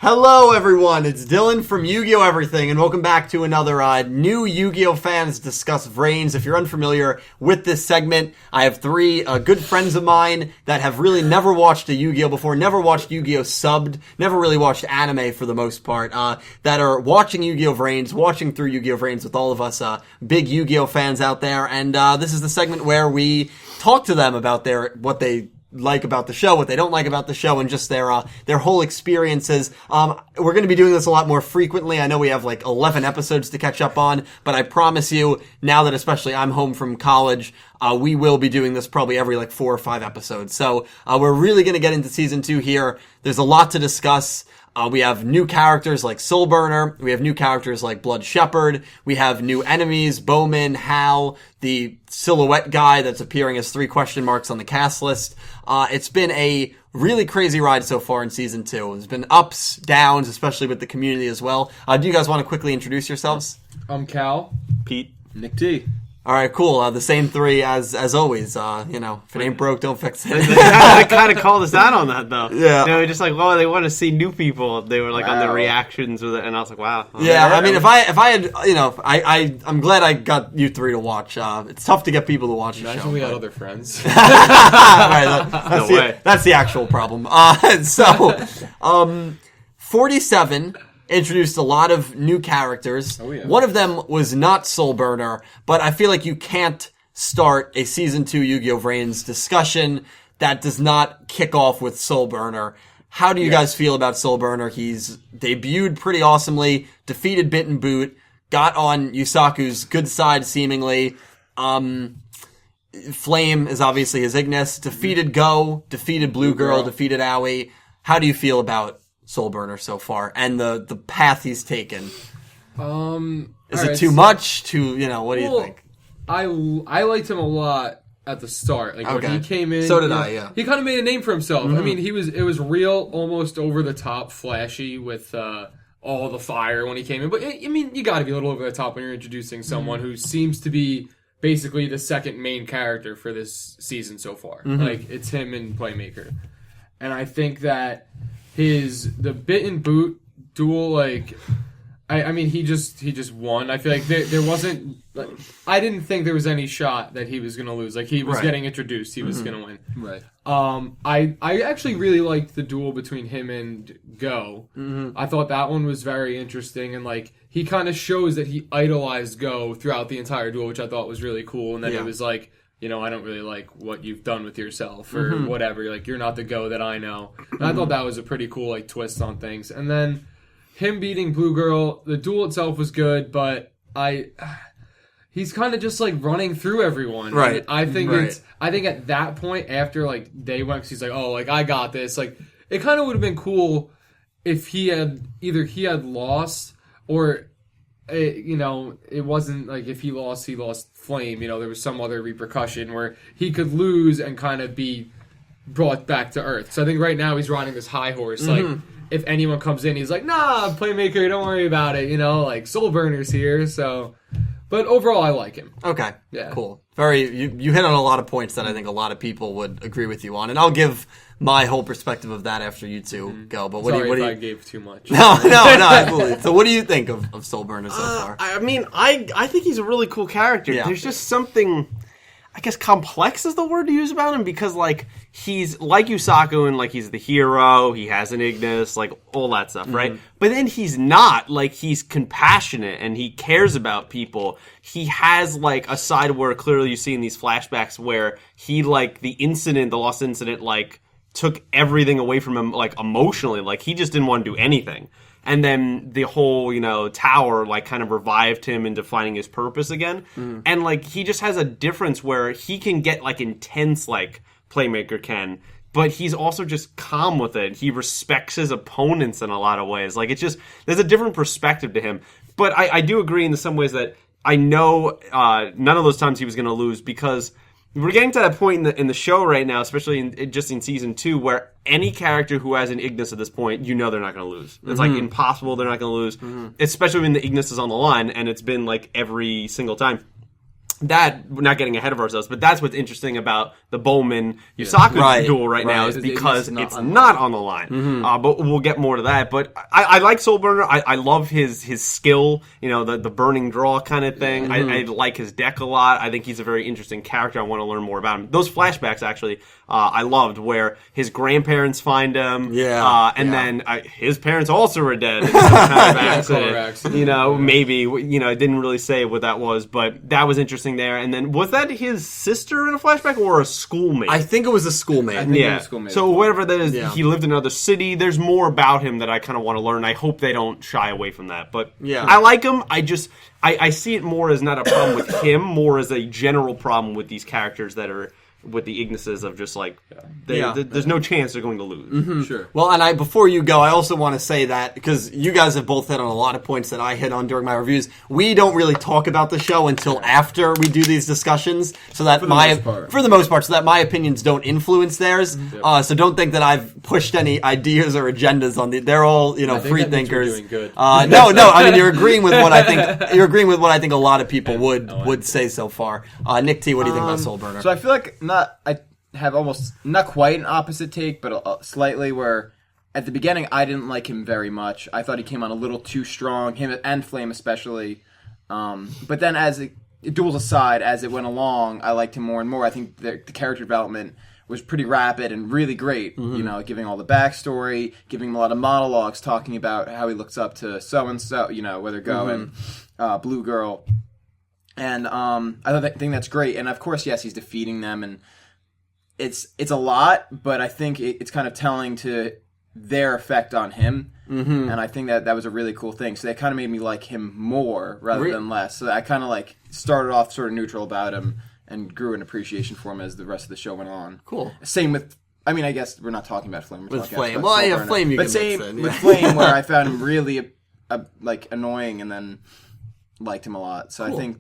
Hello everyone, it's Dylan from Yu-Gi-Oh! Everything, and welcome back to another new Yu-Gi-Oh! Fans Discuss VRains. If you're unfamiliar with this segment, I have three good friends of mine that have really never watched a Yu-Gi-Oh! Before, never watched Yu-Gi-Oh! Subbed, never really watched anime for the most part, that are watching Yu-Gi-Oh! VRains, watching through Yu-Gi-Oh! VRains with all of us big Yu-Gi-Oh! Fans out there, and this is the segment where we talk to them about what they like about the show, what they don't like about the show, and just their whole experiences. We're going to be doing this a lot more frequently. I know we have like 11 episodes to catch up on, but I promise you, now that especially I'm home from college, we will be doing this probably every like 4 or 5 episodes. So we're really going to get into season 2 here. There's a lot to discuss. We have new characters like Soulburner. We have new characters like Blood Shepherd. We have new enemies, Bowman, Hal, the silhouette guy that's appearing as 3 question marks on the cast list. It's been a really crazy ride so far in season 2. There's been ups, downs, especially with the community as well. Do you guys want to quickly introduce yourselves? I'm Cal. Pete. Nick T. All right, cool. The same 3 as always. If it ain't broke, don't fix it. They kind of called us out on that, though. Yeah. They were just like, well, they want to see new people. They were like on the reactions with it, and I was like, wow. Yeah, I mean, if I had, I'm glad I got you 3 to watch. It's tough to get people to watch the show. Imagine we had other friends. Right, that's the actual problem. 47 introduced a lot of new characters. Oh, yeah. One of them was not Soulburner, but I feel like you can't start a Season 2 Yu-Gi-Oh! VRains discussion that does not kick off with Soulburner. How do you guys feel about Soulburner? He's debuted pretty awesomely, defeated Bit and Boot, got on Yusaku's good side seemingly. Flame is obviously his Ignis, defeated Go, defeated Blue Girl, defeated Aoi. How do you feel about Soulburner so far and the path he's taken? Is it too much? What do you think? I liked him a lot at the start. Like when he came in, so did I. Yeah, he kind of made a name for himself. Mm-hmm. I mean, it was real, almost over the top, flashy with all the fire when he came in. But I mean, you got to be a little over the top when you're introducing someone who seems to be basically the second main character for this season so far. Mm-hmm. Like it's him and Playmaker, and I think that the Bit and Boot duel, like, I mean, he just won. I feel like there wasn't, like, I didn't think there was any shot that he was going to lose. Like, he was getting introduced. He was going to win. Right. I actually really liked the duel between him and Go. Mm-hmm. I thought that one was very interesting, and, like, he kind of shows that he idolized Go throughout the entire duel, which I thought was really cool, and then it was like, I don't really like what you've done with yourself or whatever. Like, you're not the Go that I know. And I thought that was a pretty cool, like, twist on things. And then him beating Blue Girl, the duel itself was good, but he's kind of just, like, running through everyone. Right. And I think at that point, after, like, day one, 'cause he's like, oh, like, I got this. Like, it kind of would have been cool if he had lost or... it wasn't like if he lost Flame. There was some other repercussion where he could lose and kind of be brought back to Earth. So I think right now he's riding this high horse. Mm-hmm. Like, if anyone comes in, he's like, nah, Playmaker, don't worry about it. Like, Soulburner's here. So, but overall, I like him. Okay. Yeah. Cool. You hit on a lot of points that I think a lot of people would agree with you on, and I'll give my whole perspective of that after you two go. But what do you? I gave too much. No, absolutely. So what do you think of Soulburner so far? I mean, I think he's a really cool character. Yeah. There's just something, I guess, complex is the word to use about him, because, like, he's like Yusaku and, like, he's the hero, he has an Ignis, like, all that stuff, right? But then he's not. Like, he's compassionate and he cares about people. He has, like, a side where clearly you see in these flashbacks where he, like, the lost incident, like, took everything away from him, like, emotionally. Like, he just didn't want to do anything. And then the whole, tower, like, kind of revived him into finding his purpose again. And, like, he just has a difference where he can get, like, intense, like Playmaker can, but he's also just calm with it. He respects his opponents in a lot of ways. Like, it's just, there's a different perspective to him. But I do agree in some ways that I know none of those times he was going to lose, because we're getting to that point in the show right now, especially in season 2, where any character who has an Ignis at this point, they're not going to lose. It's like impossible they're not going to lose, especially when the Ignis is on the line, and it's been like every single time. that, we're not getting ahead of ourselves, but that's what's interesting about the Bowman Yusaku duel right now is because it's not on the line. But we'll get more to that. But I like Soulburner. I love his skill, the burning draw kind of thing. I like his deck a lot. I think he's a very interesting character. I want to learn more about him. Those flashbacks, actually, I loved, where his grandparents find him, and then his parents also were dead in some kind of accident. Maybe, it didn't really say what that was, but that was interesting there. And then, was that his sister in a flashback or a schoolmate? I think it was a schoolmate. So whatever that is, he lived in another city. There's more about him that I kind of want to learn. I hope they don't shy away from that. But I like him. I see it more as not a problem with him, more as a general problem with these characters that are with the Ignises of just like there's no chance they're going to lose. Sure. Well, and before you go, I also want to say that because you guys have both hit on a lot of points that I hit on during my reviews. We don't really talk about the show until after we do these discussions, so that for the most part, so that my opinions don't influence theirs. So don't think that I've pushed any ideas or agendas on they're all free thinkers. Doing good. No. I mean, you're agreeing with what I think. You're agreeing with what I think a lot of people would say so far. Nick T, what do you think about Soulburner? So I feel like I have almost not quite an opposite take, but slightly, where at the beginning I didn't like him very much. I thought he came on a little too strong, him and Flame especially. But then duels aside, as it went along, I liked him more and more. I think the character development was pretty rapid and really great. Giving all the backstory, giving him a lot of monologues, talking about how he looks up to so and so, where they're going, Blue Girl. And I think that's great. And of course, yes, he's defeating them, and it's a lot, but I think it's kind of telling to their effect on him. And I think that was a really cool thing. So that kind of made me like him more rather than less. So I kind of started off sort of neutral about him and grew an appreciation for him as the rest of the show went on. Cool. Same with, I mean, I guess we're not talking about Flame. With Flame. Well, Flame you but can same mix in, with Flame, where I found him really annoying and then liked him a lot. So I think,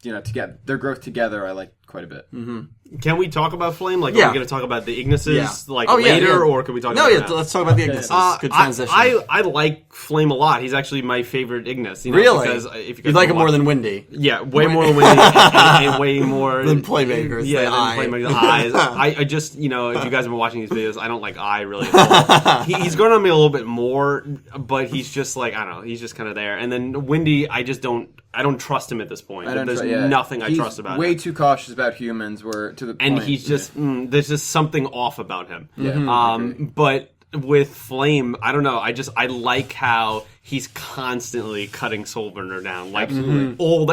their growth together I like quite a bit. Can we talk about Flame? Are we going to talk about the Ignises later, or can we talk about that? Let's talk about the Ignises. Good transition. I like Flame a lot. He's actually my favorite Ignis. Really? Because if you like him more than Windy. Yeah, way more than Windy, and way more than Playmakers. Yeah, than Playmakers. Eyes. I just, if you guys have been watching these videos, I don't like Eye really at all. He's grown on me a little bit more, but he's just I don't know, he's just kind of there. And then Windy, I don't trust him at this point. There's nothing I trust about him. He's way too cautious about humans, to the point. And he's just, there's just something off about him. But with Flame, I don't know, I like how he's constantly cutting Soulburner down.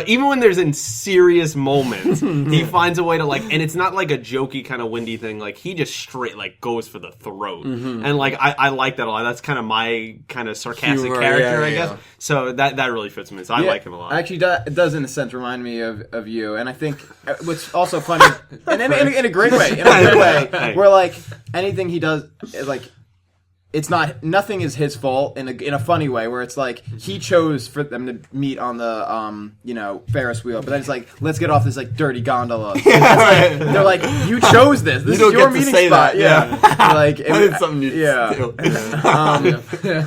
Even when there's in serious moments, he finds a way to and it's not like a jokey kind of Windy thing. He just straight goes for the throat. And I like that a lot. That's kind of my kind of sarcastic character, I guess. So that really fits me. So I like him a lot. Actually, it does in a sense remind me of you. And I think what's also funny, and in a great way, where anything he does is nothing is his fault in a funny way, where it's he chose for them to meet on the Ferris wheel, but then it's let's get off this dirty gondola. They're you chose this. This is your meeting spot. It's something you do.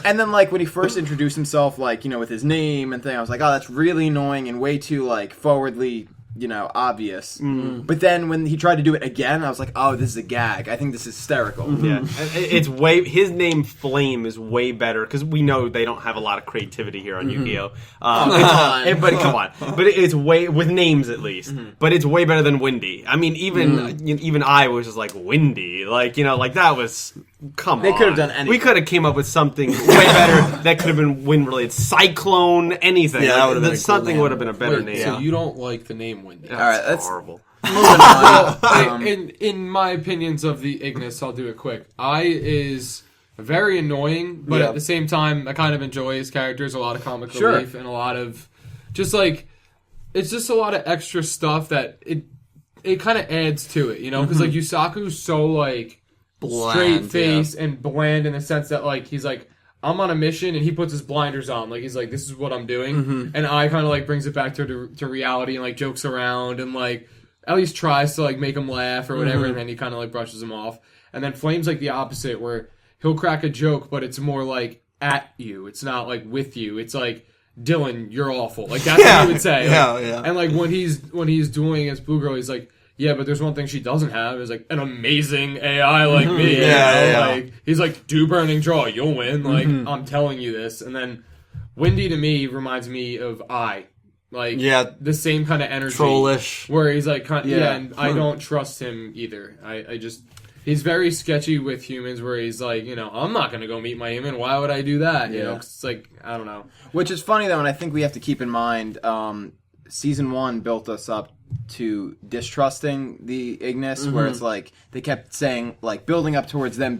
And then when he first introduced himself, with his name and thing, I was like, oh, that's really annoying and way too forwardly obvious. But then when he tried to do it again, I was like, oh, this is a gag. I think this is hysterical. Yeah. It's his name Flame is way better, because we know they don't have a lot of creativity here on Yugioh. But come on. But it's way, with names at least, but it's way better than Windy. I mean, even I was just Windy. That was, come on. They could have done anything. We could have came up with something way better that could have been wind-related. Cyclone, anything. Yeah, that would have been something would have been a better name. So you don't like the name Windy? All right, that's horrible. In my opinions of the Ignis, I'll do it quick. Eye is very annoying, but at the same time, I kind of enjoy his characters. A lot of comic relief and a lot of just it's just a lot of extra stuff that it kind of adds to it, because Yusaku's so straight face and bland in the sense that he's I'm on a mission, and he puts his blinders on. He's this is what I'm doing. And I kind of brings it back to reality and jokes around and at least tries to make him laugh or whatever, and then he kind of brushes him off. And then Flame's the opposite, where he'll crack a joke, but it's more at you. It's not with you. It's Dylan, you're awful. Like that's what he would say. Yeah, like, yeah. And like when he's dueling against Blue Girl, he's like, yeah, but there's one thing she doesn't have is like an amazing AI like me. Yeah. Like he's like, do burning draw, you'll win. Like I'm telling you this. And then Windy to me reminds me of like the same kind of energy, trollish, where he's like, and I don't trust him either. I just he's very sketchy with humans, where he's like, I'm not gonna go meet my human. Why would I do that? You know, 'cause it's like I don't know. Which is funny though, and I think we have to keep in mind. Season 1 built us up to distrusting the Ignis, where it's like they kept saying, like, building up towards them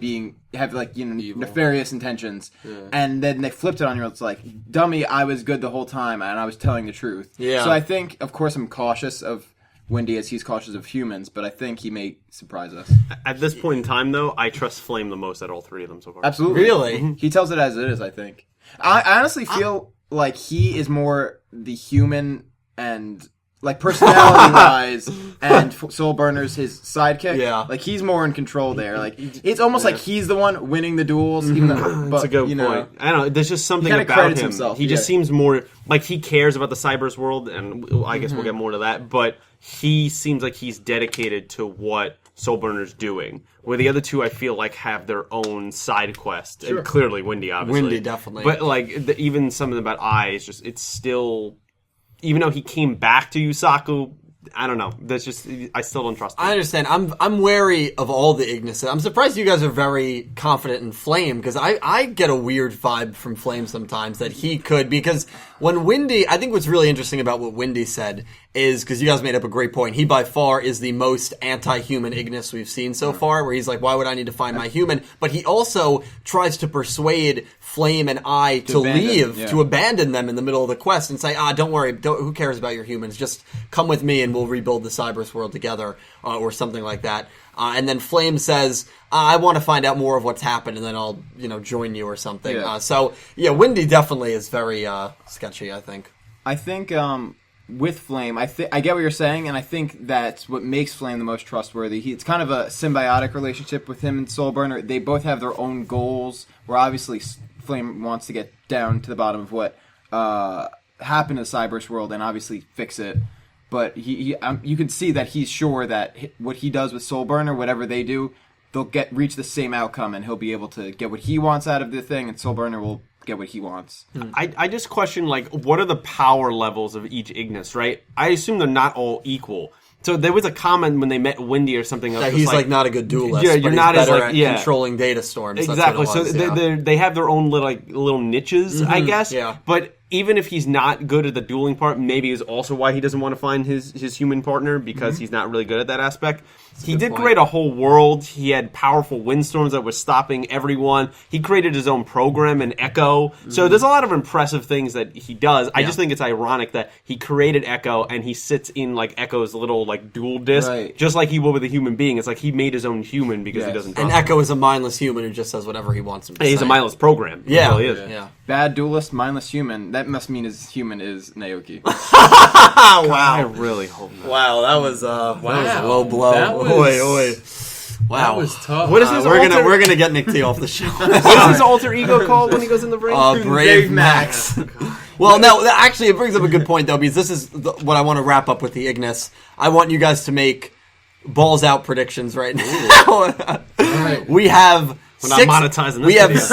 have like nefarious intentions, and then they flipped it on you. It's like, dummy, I was good the whole time and I was telling the truth. So I think, of course, I'm cautious of Windy as he's cautious of humans, but I think he may surprise us. At this point in time, though, I trust Flame the most at all three of them so far. Absolutely, really. He tells it as it is. I think. I honestly feel like he is more the human and. Like, personality-wise, and Soulburner's his sidekick. Yeah. Like, he's more in control there. Like, it's almost like he's the one winning the duels. Even though, That's a good point. I don't know. There's just something kinda about credits him. himself, He just seems more like he cares about the cyber's world, and I guess we'll get more to that. But he seems like he's dedicated to what Soulburner's doing. Where the other two, I feel like, have their own side quest. And clearly, Windy, obviously. Windy, definitely. But, like, even something about it's still... Even though he came back to Yusaku, I don't know. That's just I still don't trust him. I understand. I'm wary of all the Ignises. I'm surprised you guys are very confident in Flame, because I get a weird vibe from Flame sometimes that he could, because when Windy, I think what's really interesting about what Windy said is, because you guys made up a great point, he by far is the most anti-human Ignis we've seen so far, where he's like, why would I need to find my human? But he also tries to persuade Flame and I to leave, to abandon them in the middle of the quest and say, don't worry, who cares about your humans? Just come with me and we'll rebuild the Cyberse world together, or something like that. And then Flame says, I want to find out more of what's happened, and then I'll, join you or something. So, Windy definitely is very sketchy, I think. I think with Flame, I get what you're saying, and I think that's what makes Flame the most trustworthy. It's kind of a symbiotic relationship with him and Soulburner. They both have their own goals, where obviously Flame wants to get down to the bottom of what happened to the Cyberse world and obviously fix it. But you can see that he's sure that what he does with Soulburner, whatever they do, they'll reach the same outcome, and he'll be able to get what he wants out of the thing, and Soulburner will get what he wants. I just question, like, what are the power levels of each Ignis, right? I assume they're not all equal. So there was a comment when they met Windy or something. That he's like not a good duelist. Yeah, you're but not he's as better like at controlling data storms. Exactly. That's what it was, so they have their own little niches, I guess. Yeah. But even if he's not good at the dueling part, maybe is also why he doesn't want to find his human partner, because he's not really good at that aspect. He did create a whole world. He had powerful windstorms that were stopping everyone. He created his own program in Echo. So there's a lot of impressive things that he does. I just think it's ironic that he created Echo and he sits in like Echo's little like dual disc, just like he would with a human being. It's like he made his own human because he doesn't trust And Echo is a mindless human who just says whatever he wants him to say. He's a mindless program. Yeah. He really is. Yeah. Bad duelist, mindless human. That must mean his human is Naoki. Wow. I really hope not. Wow, that was a low blow. That was- Oi. Wow. That was tough. What is his we're gonna get Nick T off the show. What's his alter ego called when he goes in the ring? Brave Max. Well, no, actually, it brings up a good point, though, because this is what I want to wrap up with the Ignis. I want you guys to make balls out predictions right now. We have We're not monetizing this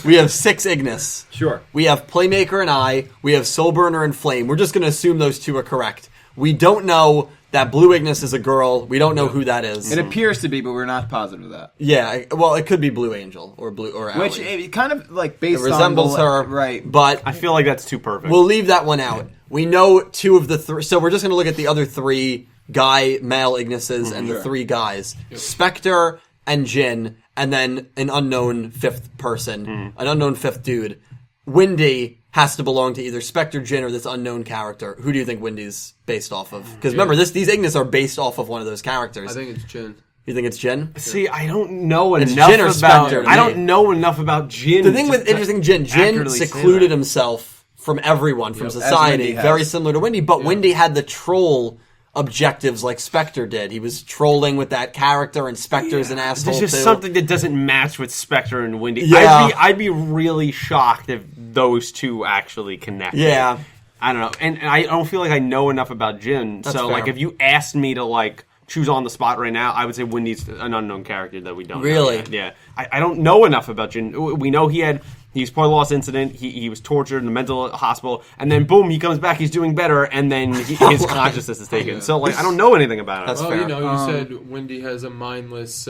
we have 6 Ignis. Sure. We have Playmaker and I. We have Soulburner and Flame. We're just going to assume those 2 are correct. We don't know that Blue Ignis is a girl. We don't know who that is. It appears to be, but we're not positive of that. Yeah, well, it could be Blue Angel or Ally. Which it kind of like based It resembles on her, right? But I feel like that's too perfect. we'll leave that one out. We know 2 of the 3, so we're just going to look at the other 3 male Ignises and the 3 guys: Spectre and Jin, and then an unknown 5th person, an unknown 5th dude. Windy has to belong to either Spectre, Jin, or this unknown character. Who do you think Windy's based off of? Because remember, these Ignis are based off of one of those characters. I think it's Jin. You think it's Jin? See, I don't know It's enough Jin or about. Spectre to I me. don't know enough about Jin. The thing with interesting Jin accurately say secluded that. himself from everyone, from Windy society, has. very similar to Windy, but Windy had the troll objectives like Spectre did. He was trolling with that character, and Spectre's an asshole There's just too. something that doesn't match with Spectre and Wendy. Yeah. I'd be really shocked if those two actually connected. Yeah. I don't know. And I don't feel like I know enough about Jin. That's so, fair. like, if you asked me to, like, choose on the spot right now, I would say Wendy's an unknown character that we don't know Really? yet. Yeah. I don't know enough about Jin. We know he was part of the lost incident. He was tortured in the mental hospital, and then boom, he comes back. He's doing better, and then his consciousness is taken. Yeah. So like, I don't know anything about him. That's Well, fair. you said Wendy has a mindless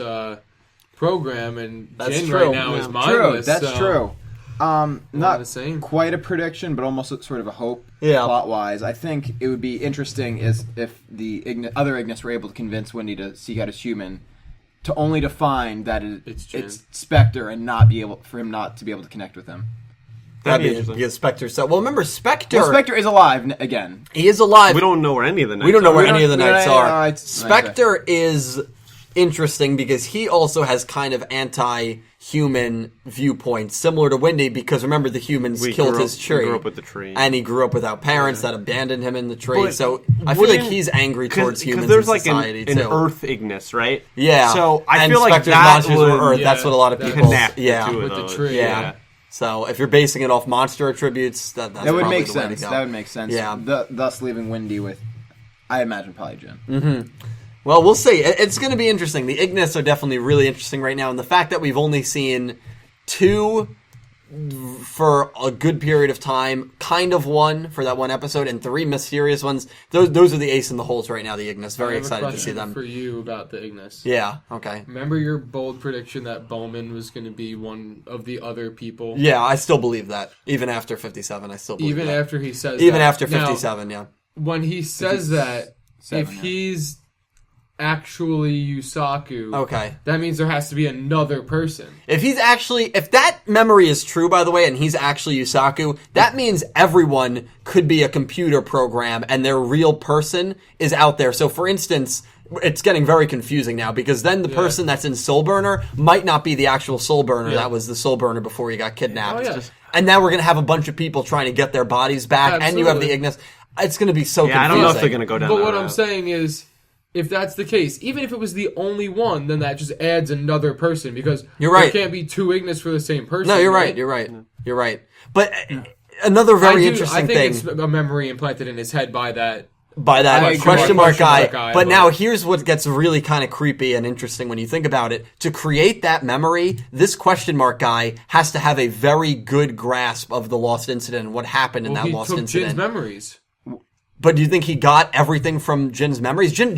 program, and That's Jin true. right now Yeah. is mindless. That's so true. Not the same. quite a prediction, but almost sort of a hope. Yeah. Plot-wise, I think it would be interesting if the other Ignis were able to convince Wendy to seek out his human, to only to find that It's Jin. it's Spectre and not be able for him not to be able to connect with him. That'd be interesting. because Spectre. So, well, remember Spectre. Well, Spectre is alive again. He is alive. We don't know where any of the knights We don't know where are. any of the we don't- knights yeah, are. it's- Spectre is interesting because he also has kind of anti-human viewpoints, similar to Wendy. Because remember, the humans We killed grew his up- tree, we grew up with the tree. and he grew up without parents that abandoned him in the tree. But So I feel like wouldn't- he's angry towards humans there's in like society an too. Earth Ignis, right? Yeah. So I and feel like Spectre's that monsters would were Earth. That's what a lot of that people connect the Yeah. two of With the those. tree. Yeah. So if you're basing it off monster attributes, that's That would probably make the way to sense. go. That would make sense. Yeah. Thus leaving Wendy with, I imagine, probably Jin. Well, we'll see. It's going to be interesting. The Ignis are definitely really interesting right now, and the fact that we've only seen two for a good period of time, kind of one for that one episode, and three mysterious ones. Those are the ace in the holes right now. The Ignis. Very I have a excited to see question them. for you about the Ignis. Yeah. Okay. Remember your bold prediction that Bowman was going to be one of the other people? Yeah, I still believe that. Even after 57, I still believe Even that. after he says Even that. after Now, 57, yeah. when he says that, if he's actually Yusaku, Okay. that means there has to be another person. If that memory is true, by the way, and he's actually Yusaku, that means everyone could be a computer program and their real person is out there. So, for instance, it's getting very confusing now because then the person that's in Soulburner might not be the actual Soulburner that was the Soulburner before he got kidnapped. Oh, yeah. And now we're going to have a bunch of people trying to get their bodies back, and you have the Absolutely. Ignis. It's going to be so confusing. I don't know if they're going to go down But that what route. I'm saying is, if that's the case, even if it was the only one, then that just adds another person because You're right. there can't be two Ignis for the same person. No, you're right. You're right. You're right. But another very interesting I think thing. it's a memory implanted in his head by that. By that I agree. question mark guy. But but- now here's what gets really kind of creepy and interesting when you think about it. To create that memory, this question mark guy has to have a very good grasp of the lost incident and what happened in Well, that he lost took incident. Jin's memories. But do you think he got everything from Jin's memories? Jin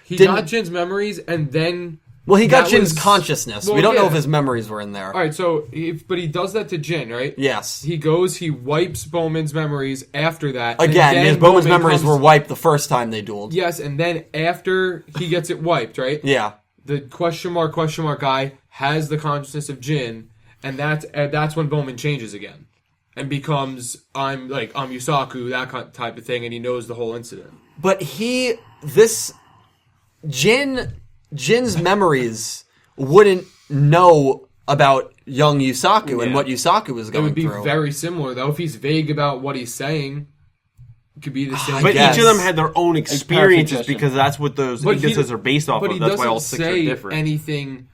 He didn't. got Jin's memories, and then well, he got that Jin's was- consciousness. Well, we don't know yeah. if his memories were in there. All right. So, but he does that to Jin, right? Yes. He goes, he wipes Bowman's memories after that. and Again, then his Bowman's Bowman memories comes- were wiped the first time they dueled. Yes, and then after he gets it wiped, right? Yeah. The question mark guy has the consciousness of Jin, and that's when Bowman changes again and becomes I'm Yusaku, that type of thing, and he knows the whole incident. But Jin's memories wouldn't know about young Yusaku and what Yusaku was It going would be through. very similar though if he's vague about what he's saying. It could be the same. But guess. each of them had their own experiences suggestion. because that's what those But he- Ignises are based off but of. he That's why doesn't all six are say different. anything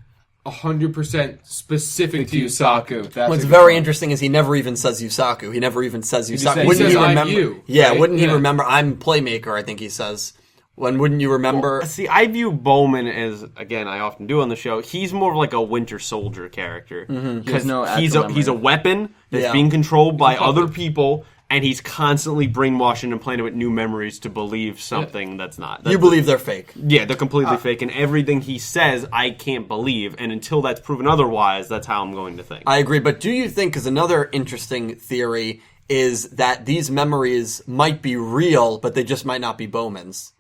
100% specific to Yusaku. That's What's a good very point. interesting is he never even says Yusaku. He never even says just Yusaku. says- Wouldn't he he says, "I'm remember? you," Yeah, right? wouldn't he Yeah. remember? I'm Playmaker, I think he says. Wouldn't you remember? See, I view Bowman as, again, I often do on the show, he's more of like a Winter Soldier character. Because no he's actual a memory. weapon that's Yeah. being controlled by puppet. other people, and he's constantly brainwashing and playing with new memories to believe something that's not. You believe they're fake. Yeah, they're completely fake, and everything he says, I can't believe, and until that's proven otherwise, that's how I'm going to think. I agree, but do you think, because another interesting theory is that these memories might be real, but they just might not be Bowman's?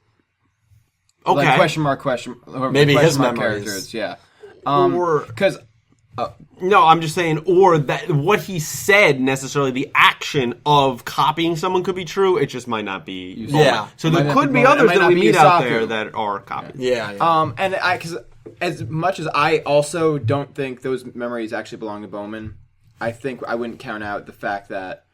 Okay. Like question or Maybe question his mark memories. characters, yeah. Or- Because No, I'm just saying, or that what he said necessarily, the action of copying someone could be true. It just might not be. Yeah. So It there might not could be be Bowman. It others might that not we be meet out Yusaku. there that are copied. Yeah. and because as much as I also don't think those memories actually belong to Bowman, I think I wouldn't count out the fact that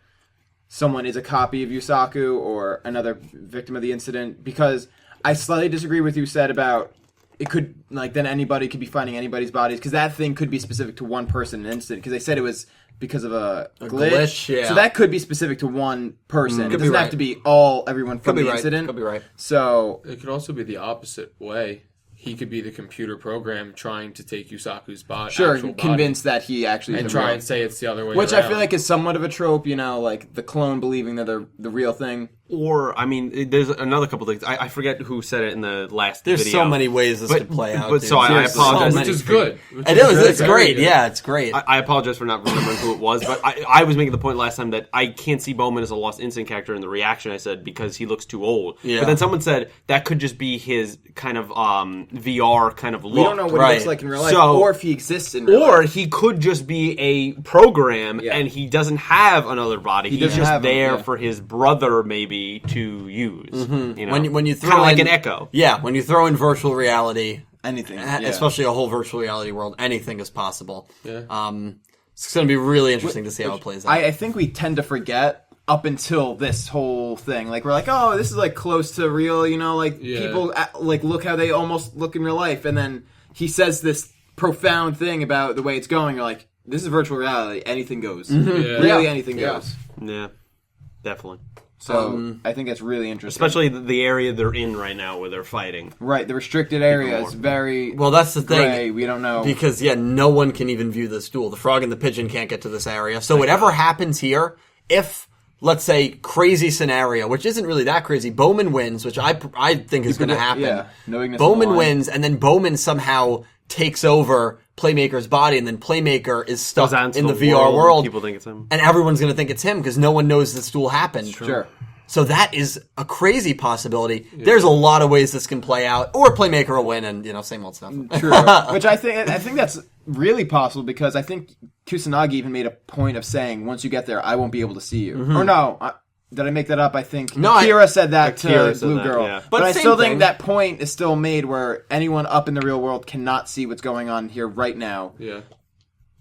someone is a copy of Yusaku or another victim of the incident, because I slightly disagree with you said about it could then anybody could be finding anybody's bodies because that thing could be specific to one person in an instant because they said it was because of a glitch. Yeah. So that could be specific to one person. It doesn't have to be everyone from the incident. Could be right. So it could also be the opposite way. He could be the computer program trying to take Yusaku's body. sure, actual body, convinced that he actually and is try real. and say it's the other way Which around. I feel like is somewhat of a trope, like the clone believing that they're the real thing. Or, I mean, there's another couple things. I forget who said it in the last There's video. so many ways this could play out. But dude. so I Seriously. apologize. which is good. It is. It's great. Yeah, it's great. I apologize for not remembering who it was, but I was making the point last time that I can't see Bowman as a Lost Instinct character in the reaction I said because he looks too old. Yeah. But then someone said that could just be his kind of VR kind of look. We don't know what he looks like in real life, So- or if he exists in real Or life. he could just be a program Yeah. and he doesn't have another body. He's doesn't just have him, there yeah. for his brother maybe to use. You know? when you throw kind of like in- an Echo. Yeah, when you throw in virtual reality, Anything. especially a whole virtual reality world, anything is possible. Yeah. It's going to be really interesting to see how it plays out. I think we tend to forget up until this whole thing. Like, we're like, oh, this is, close to real, people, look how they almost look in real life. And then he says this profound thing about the way it's going. You're like, this is virtual reality. Anything goes. Yeah. Really, anything goes. Yeah, definitely. So, I think that's really interesting. Especially the area they're in right now where they're fighting. Right, the restricted area is more. very Well, that's the thing. gray. We don't know. Because, no one can even view this duel. The frog and the pigeon can't get to this area. So whatever happens here, if, let's say, crazy scenario, which isn't really that crazy, Bowman wins, which I think is going to happen. Yeah, no ignorance Bowman of the line. wins, and then Bowman somehow takes over Playmaker's body, and then Playmaker is stuck Goes out into in the VR world. People think it's him. And everyone's going to think it's him because no one knows this duel happened. Sure. So that is a crazy possibility. Yeah. There's a lot of ways this can play out, or Playmaker will win, and same old stuff. True. Which I think that's really possible because I think Kusanagi even made a point of saying, once you get there, I won't be able to see you. Or no, did I make that up? I think Akira said that to Akira said Blue that, Girl. yeah. But I same still thing. think that point is still made where anyone up in the real world cannot see what's going on here right now. Yeah.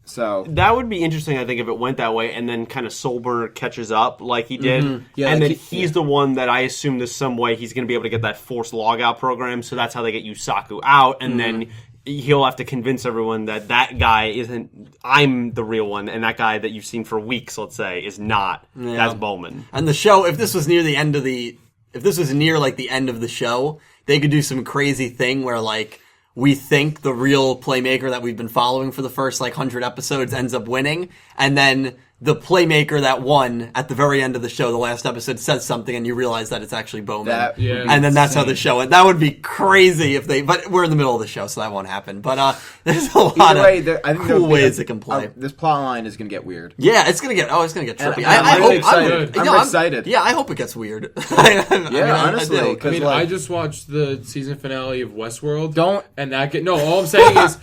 So That would be interesting, I think, if it went that way, and then kind of Soulburner catches up like he did, Yeah, and like then he's the one that I assume there's some way he's going to be able to get that forced logout program, so that's how they get Yusaku out, and then he'll have to convince everyone that guy isn't, I'm the real one, and that guy that you've seen for weeks, let's say, is not. Yeah. That's Bowman. And the show, if this was near the end of the end of the show, they could do some crazy thing where we think the real Playmaker that we've been following for the first 100 episodes ends up winning, and then the Playmaker that won at the very end of the show, the last episode, says something, and you realize that it's actually Bowman. And then that's how the show went. That would be crazy if they... But we're in the middle of the show, so that won't happen. But there's a lot either way, of I think cool ways it can play. This plot line is going to get weird. Yeah, it's gonna get trippy. And I I'm really hope excited. I'm excited. Yeah, I hope it gets weird. Honestly, I do. because I just watched the season finale of Westworld. Don't- And all I'm saying is,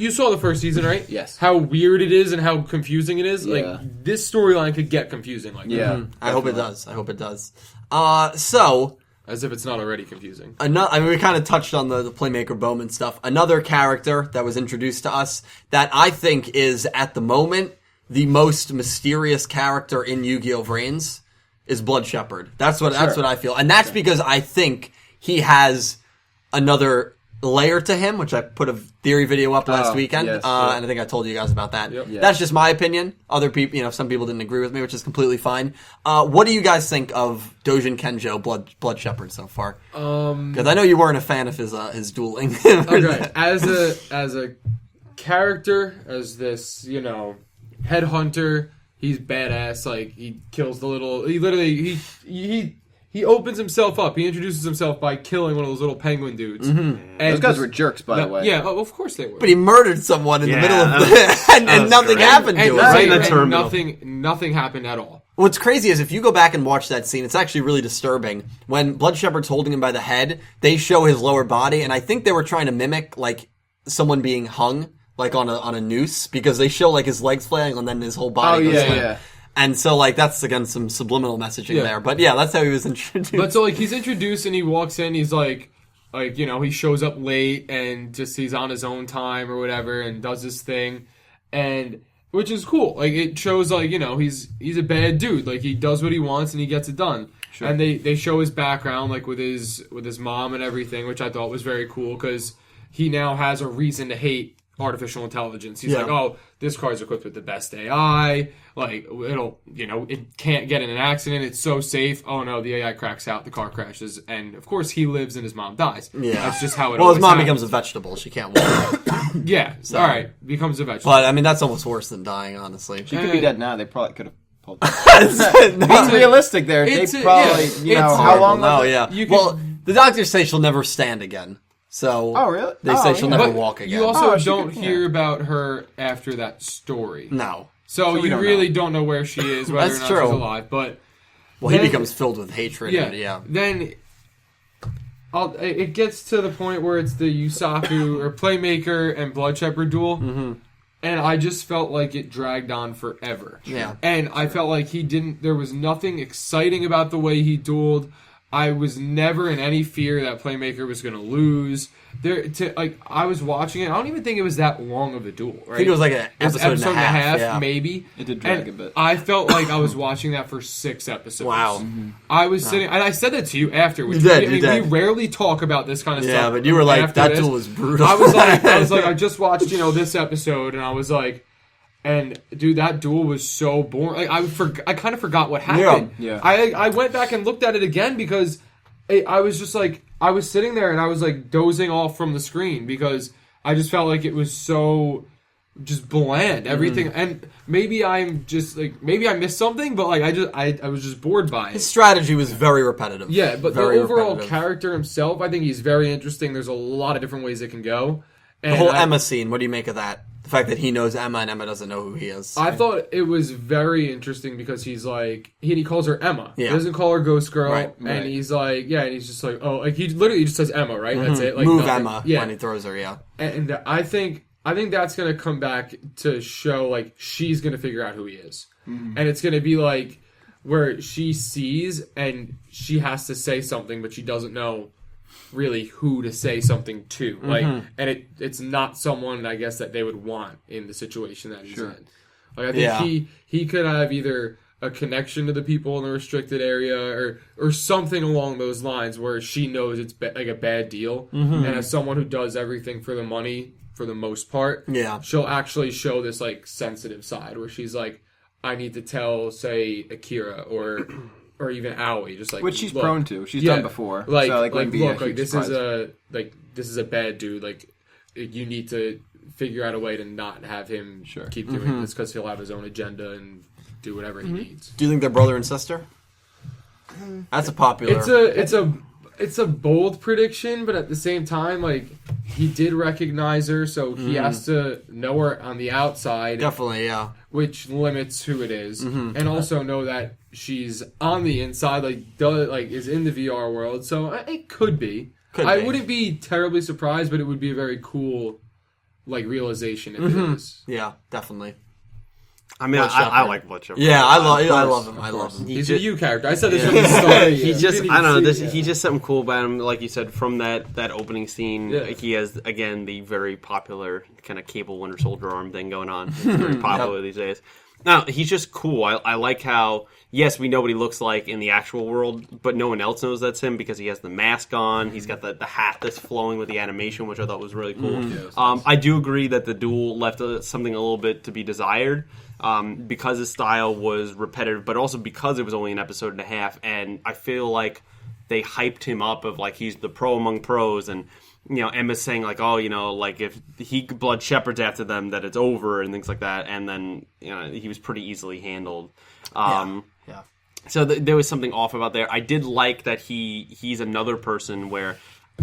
you saw the first season, right? Yes. How weird it is and how confusing it is. Yeah. This storyline could get confusing like that. I hope it does. I hope it does. So As if it's not already confusing. we kind of touched on the Playmaker Bowman stuff. Another character that was introduced to us that I think is at the moment the most mysterious character in Yu-Gi-Oh! VRains is Blood Shepherd. That's what I feel, and that's because I think he has another layer to him, which I put a theory video up last weekend, yes, and I think I told you guys about that. Yep. Yeah. That's just my opinion. Other people, some people didn't agree with me, which is completely fine. What do you guys think of Dojin Kenjo, Blood Shepherd, so far? Because I know you weren't a fan of his dueling. Okay, as a character, as this, headhunter, he's badass. He kills he opens himself up. He introduces himself by killing one of those little penguin dudes. And those guys were jerks, by the way. Yeah, of course they were. But he murdered someone in the middle of that and nothing great. happened to him. right in the and terminal. nothing happened at all. What's crazy is if you go back and watch that scene, it's actually really disturbing. When Blood Shepherd's holding him by the head, they show his lower body, and I think they were trying to mimic someone being hung on a noose, because they show his legs flailing and then his whole body goes limp. Yeah. And so that's again some subliminal messaging there. But yeah, that's how he was introduced. But so he's introduced and he walks in, he's he shows up late and just he's on his own time or whatever and does his thing. And which is cool. Like, it shows, like, you know, he's a bad dude. Like, he does what he wants and he gets it done. Sure. And they show his background, like, with his mom and everything, which I thought was very cool because he now has a reason to hate artificial intelligence. He's like, oh, this car's equipped with the best AI. Like, it'll, you know, it can't get in an accident. It's so safe. Oh, no, the AI cracks out. The car crashes. And, of course, he lives and his mom dies. Yeah. That's just how it Well, his mom happens. becomes a vegetable. She can't walk. Yeah. So, all right. Becomes a vegetable. But, I mean, that's almost worse than dying, honestly. She could be dead now. They probably could have pulled Being realistic there, they probably, you know, how long No, was it? yeah. Well, the doctors say she'll never stand again. So, oh, really? They say she'll never walk again. You also don't hear about her after that story. No. So you really don't know where she is, whether or not she's alive. But well, he becomes filled with hatred. Yeah. Then it gets to the point where it's the Yusaku or Playmaker and Blood Shepherd duel. Mm-hmm. And I just felt like it dragged on forever. Yeah. And I felt like there was nothing exciting about the way he dueled. I was never in any fear that Playmaker was going to lose. I was watching it. I don't even think it was that long of a duel. Right? I think it was like an episode and a half, maybe. It did drag a bit. I felt like I was watching that for 6 episodes. Wow. Mm-hmm. I was sitting, and I said that to you after. You did. We rarely talk about this kind of stuff. Yeah, but you were like, that duel was brutal. I was like, I just watched, this episode, and I was like, and dude, that duel was so boring. Like I kind of forgot what happened. Yeah. I went back and looked at it again because I was just like, I was sitting there and I was like dozing off from the screen because I just felt like it was so just bland. Everything, and maybe I'm just like, maybe I missed something, but like I was just bored by it. His strategy was very repetitive. Yeah, but the overall character himself, I think he's very interesting. There's a lot of different ways it can go. And the whole Emma scene, what do you make of that? The fact that he knows Emma and Emma doesn't know who he is. I thought it was very interesting because he's like, he calls her Emma. Yeah. He doesn't call her Ghost Girl. Right. And he's like, and he's just like, oh, like he literally just says Emma, right? Mm-hmm. That's it. Like Move nothing. Emma when he throws her, yeah. And I think that's going to come back to show, like, she's going to figure out who he is. Mm-hmm. And it's going to be like, where she sees and she has to say something, but she doesn't know really who to say something to, like, and it's not someone I guess that they would want in the situation that he's in. Like I think he could have either a connection to the people in the restricted area or something along those lines where she knows it's like a bad deal, and as someone who does everything for the money for the most part, she'll actually show this like sensitive side where she's like, I need to tell, say, Akira or even Aoi, just like, which she's prone to. She's done before. Like, so, look, this is a bad dude. Like, you need to figure out a way to not have him keep doing this because he'll have his own agenda and do whatever he needs. Do you think they're brother and sister? That's a popular. It's a bold prediction, but at the same time, like, he did recognize her, so he has to know her on the outside. Definitely, yeah. Which limits who it is, and also know that she's on the inside, is in the VR world. So it could be. I wouldn't be terribly surprised, but it would be a very cool, like, realization if it is. Yeah, definitely. I mean, I like Blood Shepherd. Yeah, I love him. I love him. He's a you character. I said this from the start. He's just something cool about him. Like you said, from that opening scene, he has, again, the very popular kind of Cable Winter Soldier arm thing going on. It's very popular these days. Now, he's just cool. I like how, yes, we know what he looks like in the actual world, but no one else knows that's him because he has the mask on. He's got the hat that's flowing with the animation, which I thought was really cool. I do agree that the duel left something a little bit to be desired. Because his style was repetitive, but also because it was only an episode and a half, and I feel like they hyped him up of like he's the pro among pros, and Emma's saying like, oh, like if he Blood Shepherds after them, that it's over and things like that, and then he was pretty easily handled. So there was something off about there. I did like that he's another person where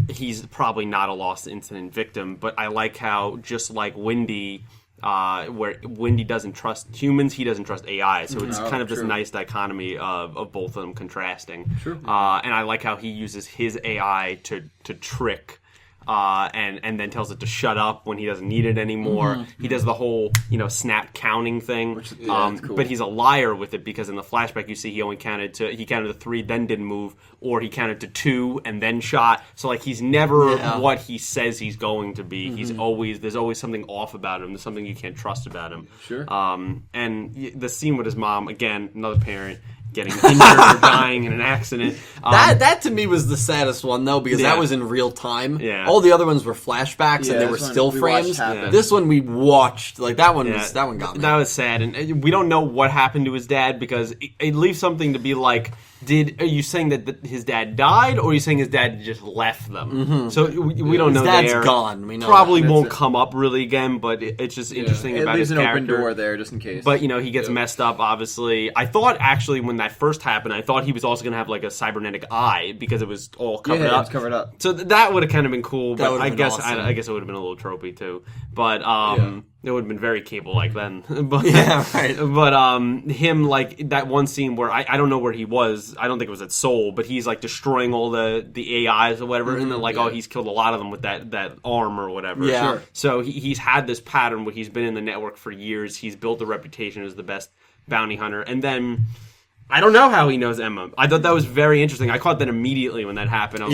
he's probably not a lost incident victim, but I like how just like Wendy. Where Wendy doesn't trust humans, he doesn't trust AI. So it's kind of this nice dichotomy of both of them contrasting. And I like how he uses his AI to trick and then tells it to shut up when he doesn't need it anymore. He does the whole, snap counting thing. that's cool. But he's a liar with it because in the flashback you see he counted to 3, then didn't move, or he counted to 2 and then shot. So like he's never what he says he's going to be. There's always something off about him. There's something you can't trust about him. Sure. And the scene with his mom, again, another parent getting injured or dying in an accident. That to me was the saddest one though, because Yeah. that was in real time. Yeah. All the other ones were flashbacks and they this were one still we watched frames. happen. This one we watched. Like that one Yeah, that one got me. That was sad, and we don't know what happened to his dad because it leaves something to be like. Are you saying that his dad died, or are you saying his dad just left them? So we don't know. His dad's there. gone. We know Probably that. won't come up really again, but it's just interesting It about leaves his an character. open door there just in case. But he gets messed up. Obviously, I thought actually when that first happened, I thought he was also going to have like a cybernetic eye because it was all covered up. It's covered up. So that would have kind of been cool. That But would've I been guess awesome. I guess it would have been a little tropey too. But it would have been very cable like then. But Yeah, right. But him like that one scene where I don't know where he was. I don't think it was at Seoul, but he's like destroying all the AIs or whatever, and then like he's killed a lot of them with that arm or whatever. Yeah. Sure. So he's had this pattern where he's been in the network for years. He's built a reputation as the best bounty hunter, and then I don't know how he knows Emma. I thought that was very interesting. I caught that immediately when that happened. I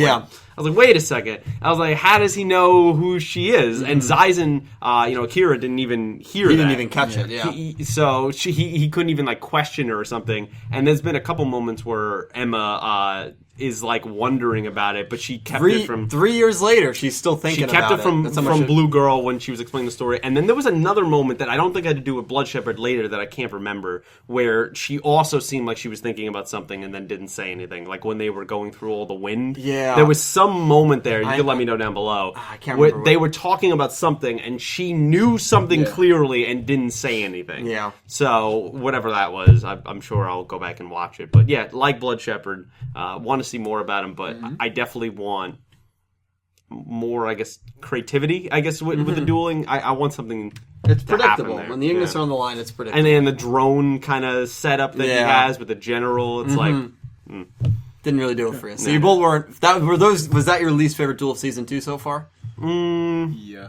was like, wait a second. I was like, how does he know who she is? And Zaizen, Akira didn't even hear that. He didn't even catch it. Yeah. So he couldn't even like question her or something. And there's been a couple moments where Emma is like wondering about it, but she kept it from 3 years later. She's still thinking she kept about it from That's how much Blue Girl when she was explaining the story. And then there was another moment that I don't think had to do with Blood Shepherd later that I can't remember, where she also seemed like she was thinking about something and then didn't say anything. Like when they were going through all the wind. Yeah. There was some moment there, you can let me know down below, I can't where remember they what- were talking about something and she knew something clearly and didn't say anything. Yeah. So whatever that was, I'm sure I'll go back and watch it. But yeah, like Blood Shepherd, want to see more about him, but I definitely want more, I guess, creativity, with the dueling. I want something It's to happen predictable. there. When the Ignis Yeah. are on the line, it's predictable. And then the drone kind of setup that he Yeah. has with the general, it's like... Didn't really do it for you. So you both weren't. Was that your least favorite duel of season 2 so far? Yeah.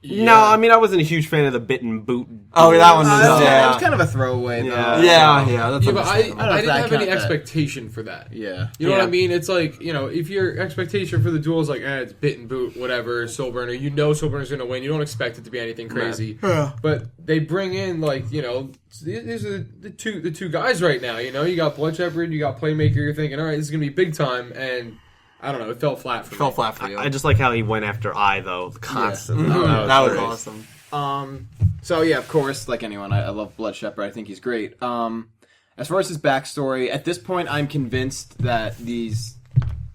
No, I mean, I wasn't a huge fan of the bit and boot. Oh, that one It was was kind of a throwaway, though. Yeah, that's Yeah, but I understandable. didn't have any count that. expectation for that. Yeah. You know what Yeah. I mean? It's like, if your expectation for the duel is like, it's bit and boot, whatever, Soulburner, Soulburner's going to win. You don't expect it to be anything crazy. But they bring in, like, these are the two guys right now. You got Blood Shepherd, you got Playmaker, you're thinking, all right, this is going to be big time, and I don't know, it fell flat for me. Fell flat for you. I just like how he went after I, though, constantly. that was great. awesome. So yeah, of course, like anyone, I love Blood Shepherd. I think he's great. As far as his backstory, at this point, I'm convinced that this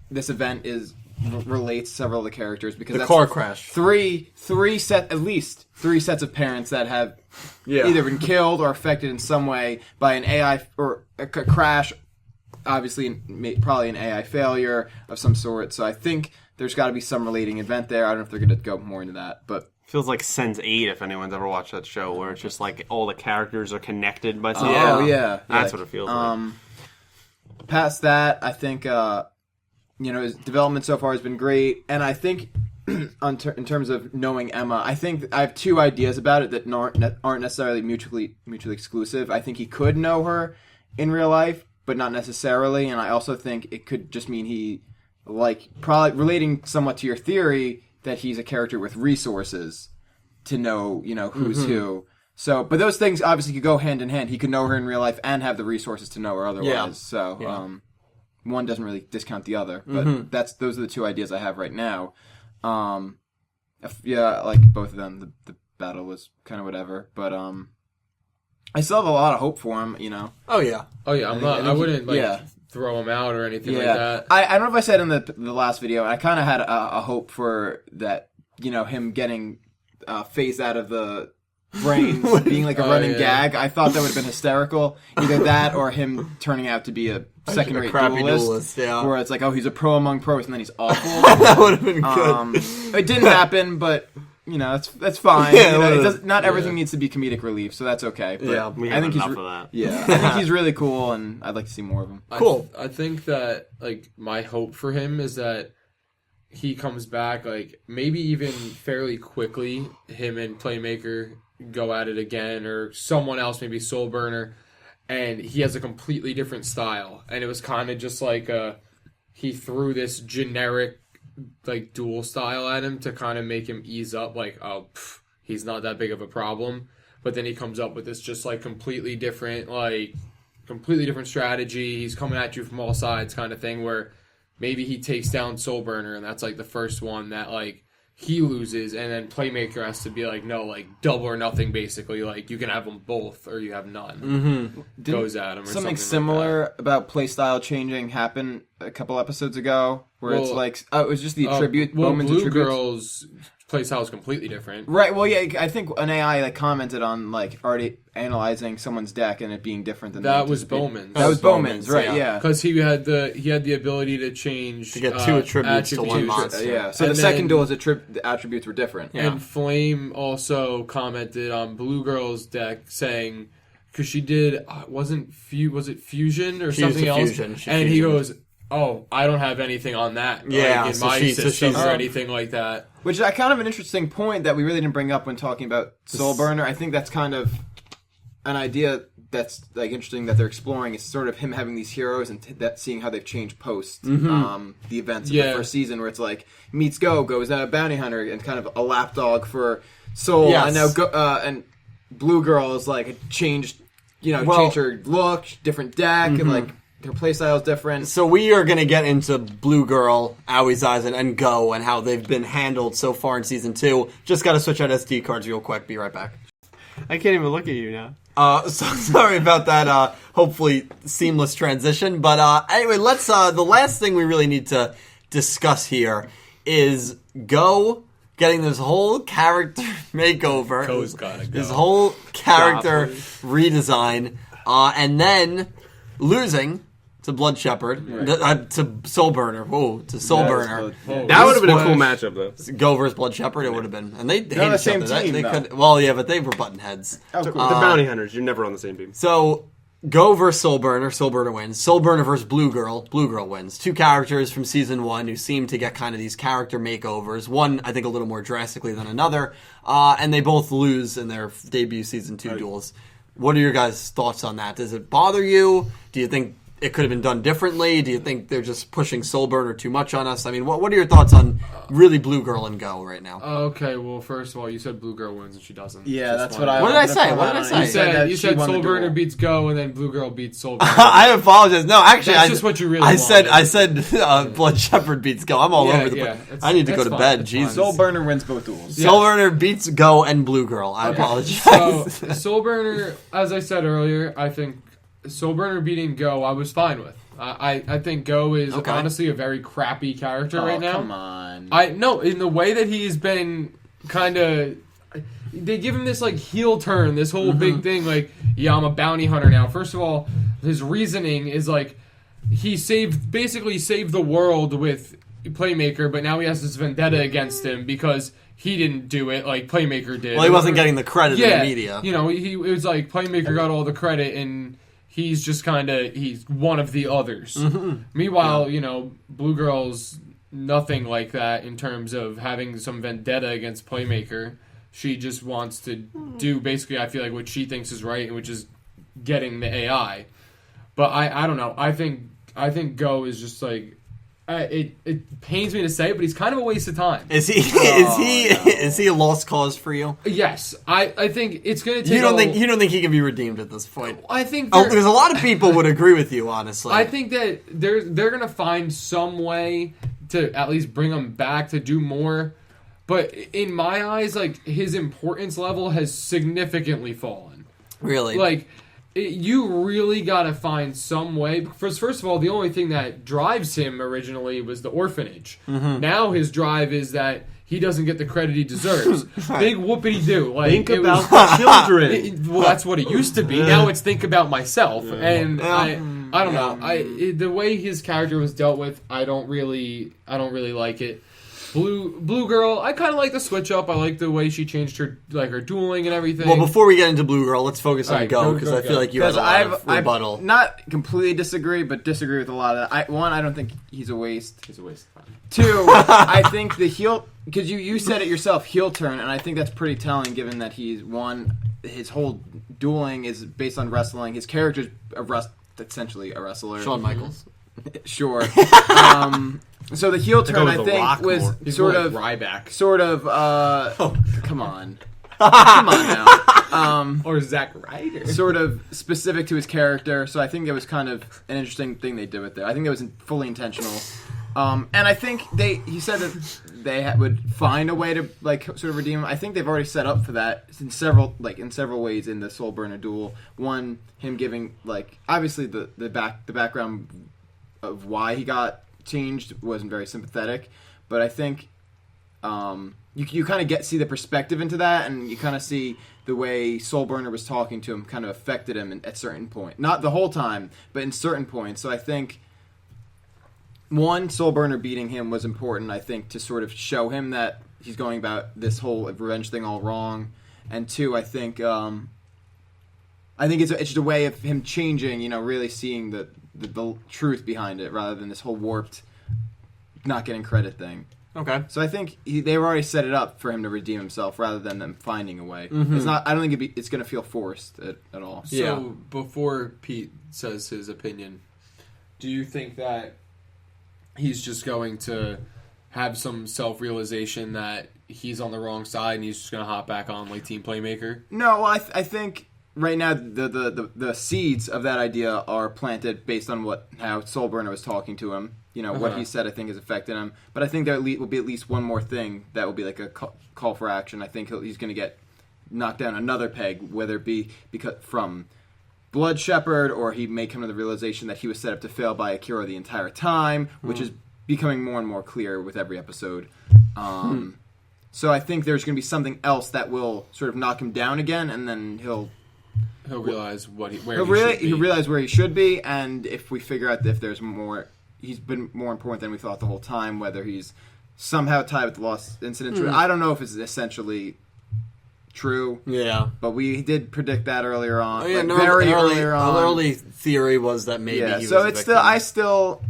event relates several of the characters because that's car crash. at least three sets of parents that have either been killed or affected in some way by an AI or a crash. Obviously, probably an AI failure of some sort. So I think there's got to be some relating event there. I don't know if they're going to go more into that, but Feels like Sense 8 if anyone's ever watched that show, where it's just like all the characters are connected by something. That's what it feels like. Past that, I think his development so far has been great, and I think in terms of knowing Emma, I think I have two ideas about it that aren't necessarily mutually exclusive. I think he could know her in real life, but not necessarily, and I also think it could just mean he, probably relating somewhat to your theory, that he's a character with resources to know, who's who. So, but those things obviously could go hand in hand. He could know her in real life and have the resources to know her otherwise. Yeah. So, one doesn't really discount the other. But those are the two ideas I have right now. I like both of them. The battle was kind of whatever, but I still have a lot of hope for him. Oh yeah. I wouldn't throw him out or anything like that. I don't know if I said in the last video, I kind of had a hope for that, him getting phased out of the VRains being like a running gag. I thought that would have been hysterical. Either that or him turning out to be a second-rate crappy duelist. yeah. Where it's like, oh, he's a pro among pros, and then he's awful. That would have been good. It didn't happen, but... that's fine. Not everything needs to be comedic relief, so that's okay. But We I have think enough he's of that. Yeah, I think he's really cool, and I'd like to see more of him. Cool. I think that my hope for him is that he comes back, like, maybe even fairly quickly, him and Playmaker go at it again, or someone else, maybe Soulburner, and he has a completely different style. And it was kind of just like he threw this generic, like, dual style at him to kind of make him ease up, like, he's not that big of a problem. But then he comes up with this just, like, completely different strategy. He's coming at you from all sides kind of thing, where maybe he takes down Soulburner, and that's, like, the first one that, like, he loses, and then Playmaker has to be like, no, like, double or nothing, basically. Like, you can have them both, or you have none. Mm-hmm. Goes at him or something similar like about playstyle changing happened a couple episodes ago, where it's like, it was just the attribute, Bowman's Blue attributes. Girl's playstyle is completely different. Right, well, yeah, I think an AI like commented on, like, already analyzing someone's deck and it being different than That was Bowman's. That was Bowman's, right, yeah. Because he had the ability to change... To get two attributes to one monster. Yeah, so And the second duel's the attributes were different. And Flame also commented on Blue Girl's deck saying... Because she did... was it Fusion or She something used a else? fusion. She And he fusioned. goes... Oh, I don't have anything on that. Yeah, like, in so my she- so system she's- or anything like that. Which is kind of an interesting point that we really didn't bring up when talking about Soulburner. I think that's kind of an idea that's, like, interesting that they're exploring. It's sort of him having these heroes and that seeing how they've changed post the events of the first season, where it's like meets goes a bounty hunter and kind of a lapdog for Soul, Yes. and now and Blue Girl is like changed her look, different deck, and like her playstyle is different. So we are going to get into Blue Girl, Awie's Eyes, and Go, and how they've been handled so far in Season 2. Just got to switch out SD cards real quick. Be right back. I can't even look at you now. So sorry about that, hopefully seamless transition. But anyway, let's, the last thing we really need to discuss here is Go getting this whole character makeover. Go's gotta go. This whole character redesign, and then losing to Blood Shepherd, to Soulburner. Whoa, to Soulburner. That would have been a cool matchup, though. Go versus Blood Shepherd, it would have been. And they hated the each same other. team, They though. could, well, yeah, but they were button heads. The bounty hunters, you're never on the same team. So, Go versus Soulburner. Soulburner wins. Soulburner versus Blue Girl. Blue Girl wins. Two characters from Season 1 who seem to get kind of these character makeovers. One, I think, a little more drastically than another. And they both lose in their debut Season 2 duels. What are your guys' thoughts on that? Does it bother you? Do you think it could have been done differently? Do you think they're just pushing Soulburner too much on us? I mean, what are your thoughts on really Blue Girl and Go right now? Okay, well, first of all, you said Blue Girl wins and she doesn't. Yeah, Just that's one. what I. What did I wanted to say? call What out did I on it. say? You said that she won the Soulburner duel. beats Go and then Blue Girl beats Soulburner. I apologize. No, actually, That's just what you really I said wanted. Blood Shepherd beats Go. I'm all over the place. it's- I need to go that's to fine, bed. that's Jesus. fine. Soulburner wins both duels. Yeah. Soulburner beats Go and Blue Girl. I apologize. So, Soulburner, as I said earlier, I think Soulburner beating Go, I was fine with. I think Go is honestly a very crappy character right now. Come on. I no, in the way that he's been kind of, they give him this like heel turn, this whole big thing. Like, yeah, I'm a bounty hunter now. First of all, his reasoning is like he basically saved the world with Playmaker, but now he has this vendetta against him because he didn't do it like Playmaker did. Well, he wasn't getting the credit in the media. You know, it was like Playmaker got all the credit and he's just he's one of the others. Meanwhile, you know, Blue Girl's nothing like that in terms of having some vendetta against Playmaker. She just wants to do basically, I feel like, what she thinks is right, which is getting the AI. But I don't know. I think Go is just like, it pains me to say it, but he's kind of a waste of time. Is he a lost cause for you? Yes, I think it's going to take. You don't think he can be redeemed at this point? I think There's a lot of people would agree with you, honestly. I think that they're going to find some way to at least bring him back to do more. But in my eyes, like, his importance level has significantly fallen. Really, Like, you really got to find some way. First of all, the only thing that drives him originally was the orphanage. Now his drive is that he doesn't get the credit he deserves. Big whoopity-doo. Like, Think about the children. well, that's what it used to be. Now it's think about myself. And I don't know. The way his character was dealt with, I don't really like it. Blue Girl, I kind of like the switch up. I like the way she changed her dueling and everything. Well, before we get into Blue Girl, let's focus on Alright, Go, go, because go, I feel go. like you had a lot of rebuttal. Not completely disagree, but disagree with a lot of that. I don't think he's a waste. It's a waste of time. 2, I think the heel, because you said it yourself, heel turn, and I think that's pretty telling given that he's his whole dueling is based on wrestling. His character's essentially a wrestler. Shawn Michaels. Sure. So the heel turn, I with The think, Rock was more. He's sort more of, like Ryback. come on. Come on now. Or Zack Ryder. Sort of specific to his character, so I think it was kind of an interesting thing they did with it. I think it was fully intentional. And I think he said that they would find a way to sort of redeem him. I think they've already set up for that in several ways in the Soul Burner duel. One, him giving obviously the background of why he got changed wasn't very sympathetic, but I think you kind of see the perspective into that, and you kind of see the way Soul Burner was talking to him kind of affected him at certain point. Not the whole time, but in certain points. So I think one, Soul Burner beating him was important, I think, to sort of show him that he's going about this whole revenge thing all wrong. And 2, I think it's just a way of him changing, really seeing the truth behind it rather than this whole warped not getting credit thing. Okay. So I think they've already set it up for him to redeem himself rather than them finding a way. Mm-hmm. It's not. I don't think it's going to feel forced at all. So Yeah. before Pete says his opinion, do you think that he's just going to have some self-realization that he's on the wrong side and he's just going to hop back on like Team Playmaker? No, I think right now the seeds of that idea are planted based on how Soul Burner was talking to him. What he said, I think, has affected him. But I think there will be at least one more thing that will be like a call for action. I think he's going to get knocked down another peg, whether it be from Blood Shepherd, or he may come to the realization that he was set up to fail by Akira the entire time, which is becoming more and more clear with every episode. So I think there's going to be something else that will sort of knock him down again, and then he'll realize where he should be. He'll realize where he should be, and if we figure out if there's more, he's been more important than we thought the whole time, whether he's somehow tied with the Lost Incident. I don't know if it's essentially true. Yeah. But we did predict that earlier on. Oh, yeah, earlier on. The early theory was that maybe he was so a it's victim. I still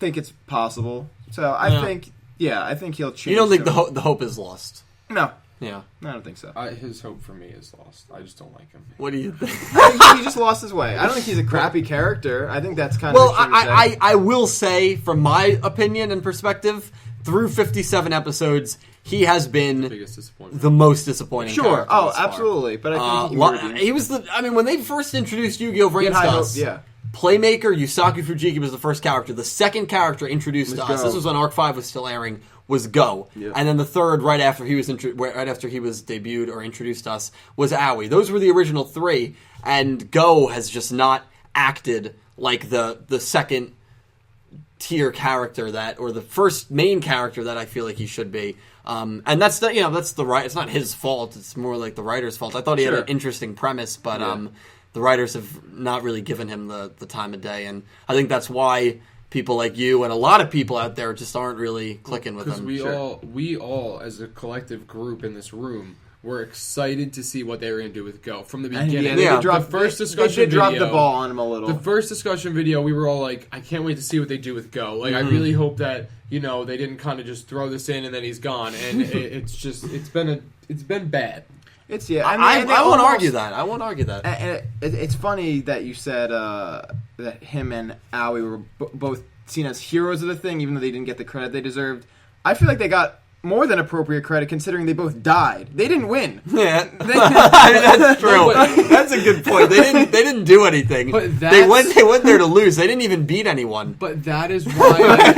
think it's possible. So I think he'll change. You don't think to- the hope is lost? No. Yeah. I don't think so. His hope for me is lost. I just don't like him. What do you think? I think he just lost his way. I don't think he's a crappy character. I think that's kind of Well, extreme to say. I will say, from my opinion and perspective, through 57 episodes, he has been Biggest disappointment. the most disappointing Sure. character Oh, thus far. absolutely. But I think he was when they first introduced Yu-Gi-Oh! VRains to us, yeah. Playmaker Yusaku Fujiki was the first character. The second character introduced to us, Go. this was when Arc 5 was still airing, was Go. Yep. And then the third, right after he was debuted or introduced to us, was Aoi. Those were the original three, and Go has just not acted like the second tier character or the first main character that I feel like he should be. And that's the right. It's not his fault. It's more like the writer's fault. I thought he had an interesting premise, but the writers have not really given him the time of day, and I think that's why people like you and a lot of people out there just aren't really clicking with him. Because we all, as a collective group in this room, were excited to see what they were going to do with Go from the beginning. They Yeah. dropped, The first they discussion did drop video- the ball on him a little. The first discussion video, we were all like, I can't wait to see what they do with Go. Like, I really hope that, they didn't kind of just throw this in and then he's gone. And it's been bad. It's I won't argue that. I won't argue that. And it's funny that you said that him and Aoi were both seen as heroes of the thing, even though they didn't get the credit they deserved. I feel like they got more than appropriate credit considering they both died. They didn't win. Yeah, that's true. No, but- That's a good point. They didn't do anything. But They went there to lose. They didn't even beat anyone. But that is why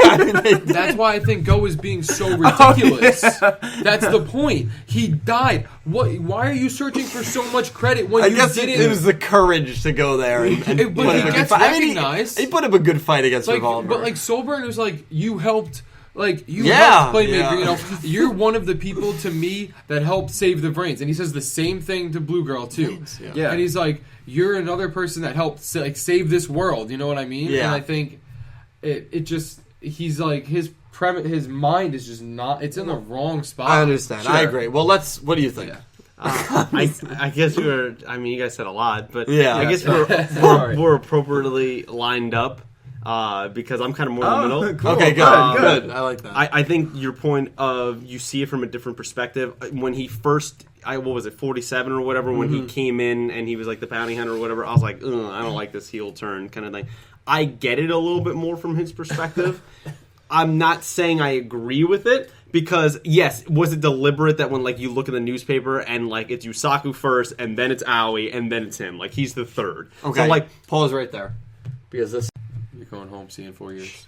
that's why I think Go is being so ridiculous. That's the point. He died. Why are you searching for so much credit when I you guess didn't? it was the courage to go there and But put he up a good gets fight. I mean, recognized. he put up a good fight against like, Revolver. but like Soulburn was like, you helped. Like, you Yeah, helped Playmaker, yeah. you're one of the people to me that helped save the VRains. And he says the same thing to Blue Girl, too. Yeah. And he's like, you're another person that helped save this world, you know what I mean? Yeah. And I think it just, he's like, his his mind is just not. It's in the wrong spot. I understand. Sure. I agree. Well, what do you think? Yeah. I guess you guys said a lot, but Yeah. I guess we're appropriately lined up because I'm kind of more in the middle. Cool. Okay, good. Good. I like that. I think your point of you see it from a different perspective. When he first, what was it, 47 or whatever, when he came in and he was like the bounty hunter or whatever, I was like, ugh, I don't like this heel turn kind of thing. I get it a little bit more from his perspective. I'm not saying I agree with it because, yes, was it deliberate that when like you look at the newspaper and like it's Yusaku first and then it's Aoi and then it's him, like he's the third. Okay, So like pause right there because this. You're going home, seeing 4 years.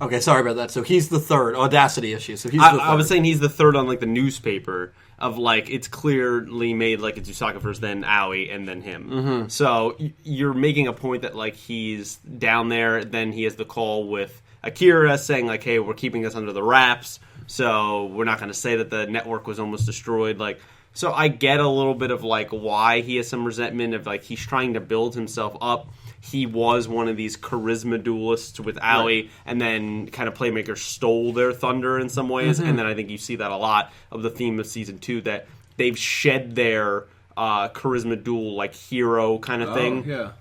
Okay, sorry about that. So he's the third. Audacity issue. So he's the third. I was saying he's the third on like the newspaper of like it's clearly made like it's Yusaku first, then Aoi, and then him. So you're making a point that like he's down there, then he has the call with Akira saying like, hey, we're keeping this under the wraps, so we're not going to say that the network was almost destroyed. Like, so I get a little bit of like why he has some resentment of like he's trying to build himself up. He was one of these charisma duelists with Aoi, and then kind of Playmaker stole their thunder in some ways. And then I think you see that a lot of the theme of Season 2, that they've shed their charisma duel, like, hero kind of thing. Yeah.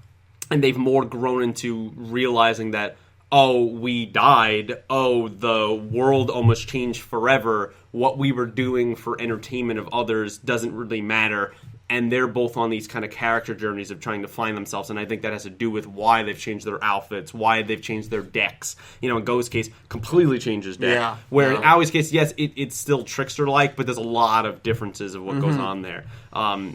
And they've more grown into realizing that, oh, we died. Oh, the world almost changed forever. What we were doing for entertainment of others doesn't really matter. And they're both on these kind of character journeys of trying to find themselves, and I think that has to do with why they've changed their outfits, why they've changed their decks. You know, in Go's case, completely changed his deck. Yeah. Where in Aoi's case, yes, it's still Trickster-like, but there's a lot of differences of what goes on there.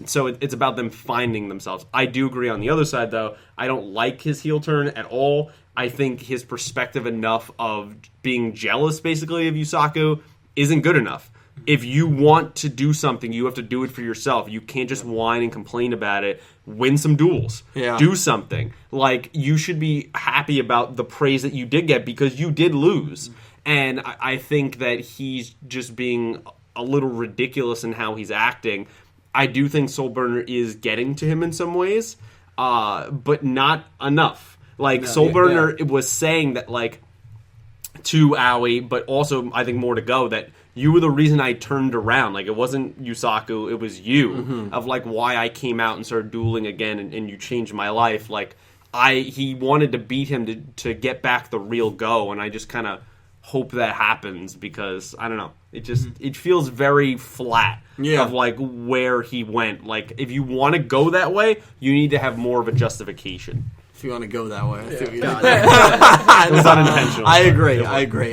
So it's about them finding themselves. I do agree on the other side, though. I don't like his heel turn at all. I think his perspective enough of being jealous, basically, of Yusaku isn't good enough. If you want to do something, you have to do it for yourself. You can't just whine and complain about it. Win some duels. Yeah. Do something. Like, you should be happy about the praise that you did get because you did lose. And I think that he's just being a little ridiculous in how he's acting. I do think Soulburner is getting to him in some ways, but not enough. Like, Soulburner was saying that, like, to Aoi, but also, I think more to go, that you were the reason I turned around. Like, it wasn't Yusaku, it was you. Of, like, why I came out and started dueling again, and you changed my life. Like, he wanted to beat him to get back the real Go, and I just kind of hope that happens because, I don't know, it just, it feels very flat of, like, where he went. Like, if you want to go that way, you need to have more of a justification. If you want to go that way. It was unintentional. I agree.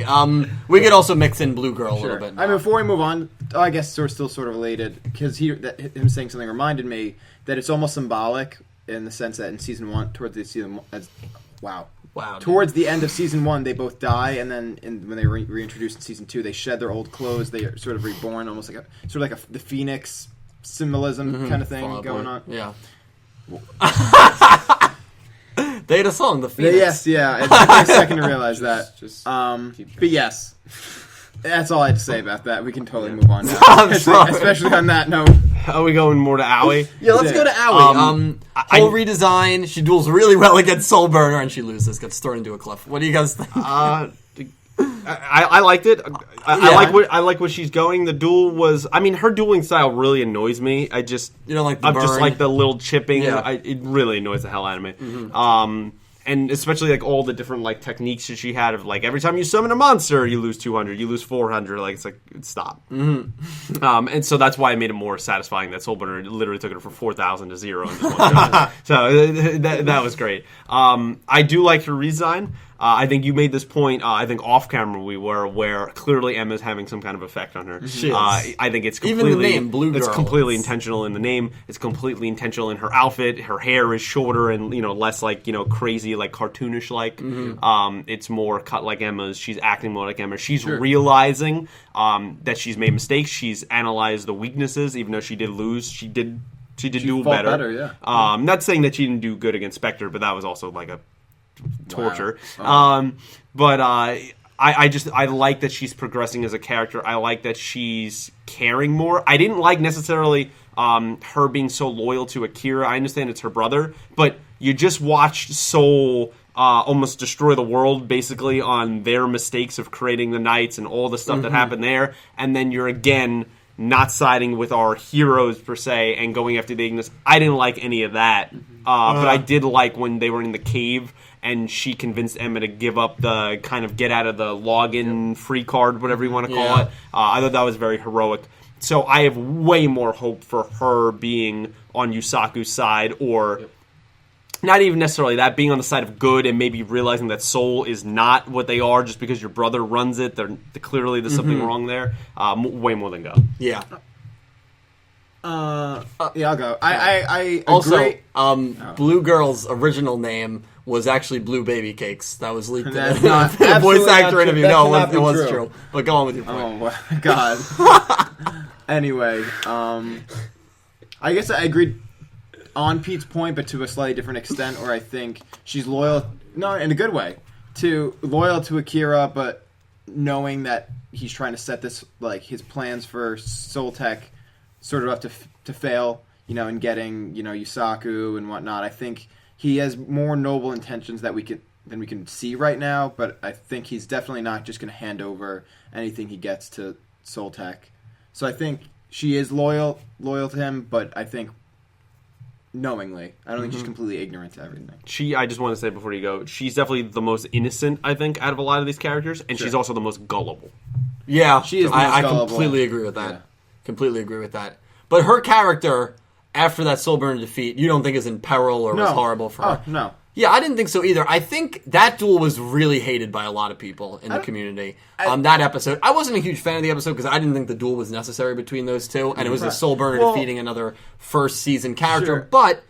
We could also mix in Blue Girl a little bit. I mean, before we move on, I guess we're still sort of related because him saying something reminded me that it's almost symbolic in the sense that in season 1, towards the end of season 1, they both die, and then when they reintroduced in season 2, they shed their old clothes. They are sort of reborn, almost like the phoenix symbolism kind of thing going on. Yeah. They had a song, The Phoenix. Yes, yeah. It took me a second to realize that. But yes, that's all I had to say about that. We can totally move on now. Especially on that note. Are we going more to Aoi? Yeah, let's go to Aoi. Whole redesign. She duels really well against Soulburner, and she loses. Gets thrown into a cliff. What do you guys think? I liked it. I like where she's going. The duel was. I mean, her dueling style really annoys me. I just don't like the burn? just like the little chipping. Yeah. It really annoys the hell out of me. And especially like all the different like techniques that she had of like every time you summon a monster, you lose 200, you lose 400. Like it's like stop. And so that's why I made it more satisfying that Soulburner literally took it from 4,000 to 0 in just one shot. So that was great. I do like her redesign. I think you made this point, I think off camera we were, where clearly Emma's having some kind of effect on her. She is. I think it's completely... Even the name, Blue Girl. It's completely intentional in the name. It's completely intentional in her outfit. Her hair is shorter and, less like, crazy, like cartoonish-like. It's more cut like Emma's. She's acting more like Emma. She's realizing that she's made mistakes. She's analyzed the weaknesses, even though she did lose. She did do better. Yeah. Not saying that she didn't do good against Spectre, but that was also like a torture. But I like that she's progressing as a character. I like that she's caring more. I didn't like necessarily her being so loyal to Akira. I understand it's her brother, but you just watched Soul almost destroy the world basically on their mistakes of creating the knights and all the stuff that happened there, and then you're again not siding with our heroes per se and going after the Ignis. I didn't like any of that, but I did like when they were in the cave and she convinced Emma to give up the kind of get out of the login free card, whatever you want to call it. I thought that was very heroic. So I have way more hope for her being on Yusaku's side, or not even necessarily that, being on the side of good and maybe realizing that Soul is not what they are just because your brother runs it. Clearly there's something wrong there. Way more than Go. Yeah. Yeah, I'll go. I Also, agree. Blue Girl's original name was actually Blue Baby Cakes. That was leaked in That's the not- voice absolutely actor not interview. true. That No, cannot it be was true. true. But go on with your point. Oh my god. Anyway, I guess I agreed on Pete's point, but to a slightly different extent, where I think she's loyal, no, in a good way, loyal to Akira, but knowing that he's trying to set this, like, his plans for Soul Tech sort of up to fail, in getting, Yusaku and whatnot. I think he has more noble intentions than we can see right now, but I think he's definitely not just going to hand over anything he gets to Soul Tech. So I think she is loyal to him, but I think knowingly. I don't think she's completely ignorant to everything. I just want to say before you go, she's definitely the most innocent, I think, out of a lot of these characters, and she's also the most gullible. Yeah, She is the most I gullible. completely agree with that. Yeah. Completely agree with that. But her character, after that Soulburner defeat, you don't think is in peril or was horrible for her? Oh, no. Yeah, I didn't think so either. I think that duel was really hated by a lot of people in the community. That episode, I wasn't a huge fan of the episode because I didn't think the duel was necessary between those two, and it was a Soulburner defeating another first season character. Sure. But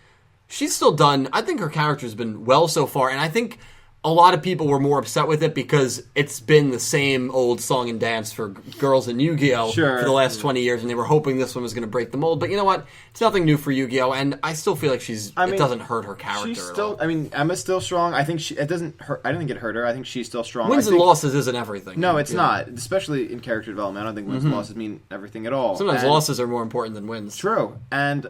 she's still done. I think her character's been well so far, and I think a lot of people were more upset with it because it's been the same old song and dance for girls in Yu-Gi-Oh! For the last 20 years, and they were hoping this one was going to break the mold. But you know what? It's nothing new for Yu-Gi-Oh! And I still feel like it doesn't hurt her character She's at still. all. I mean, Emma's still strong. I think it doesn't hurt. I don't think it hurt her. I think she's still strong. Wins and losses isn't everything. No, it's not. Especially in character development, I don't think wins and losses mean everything at all. Sometimes losses are more important than wins. True, and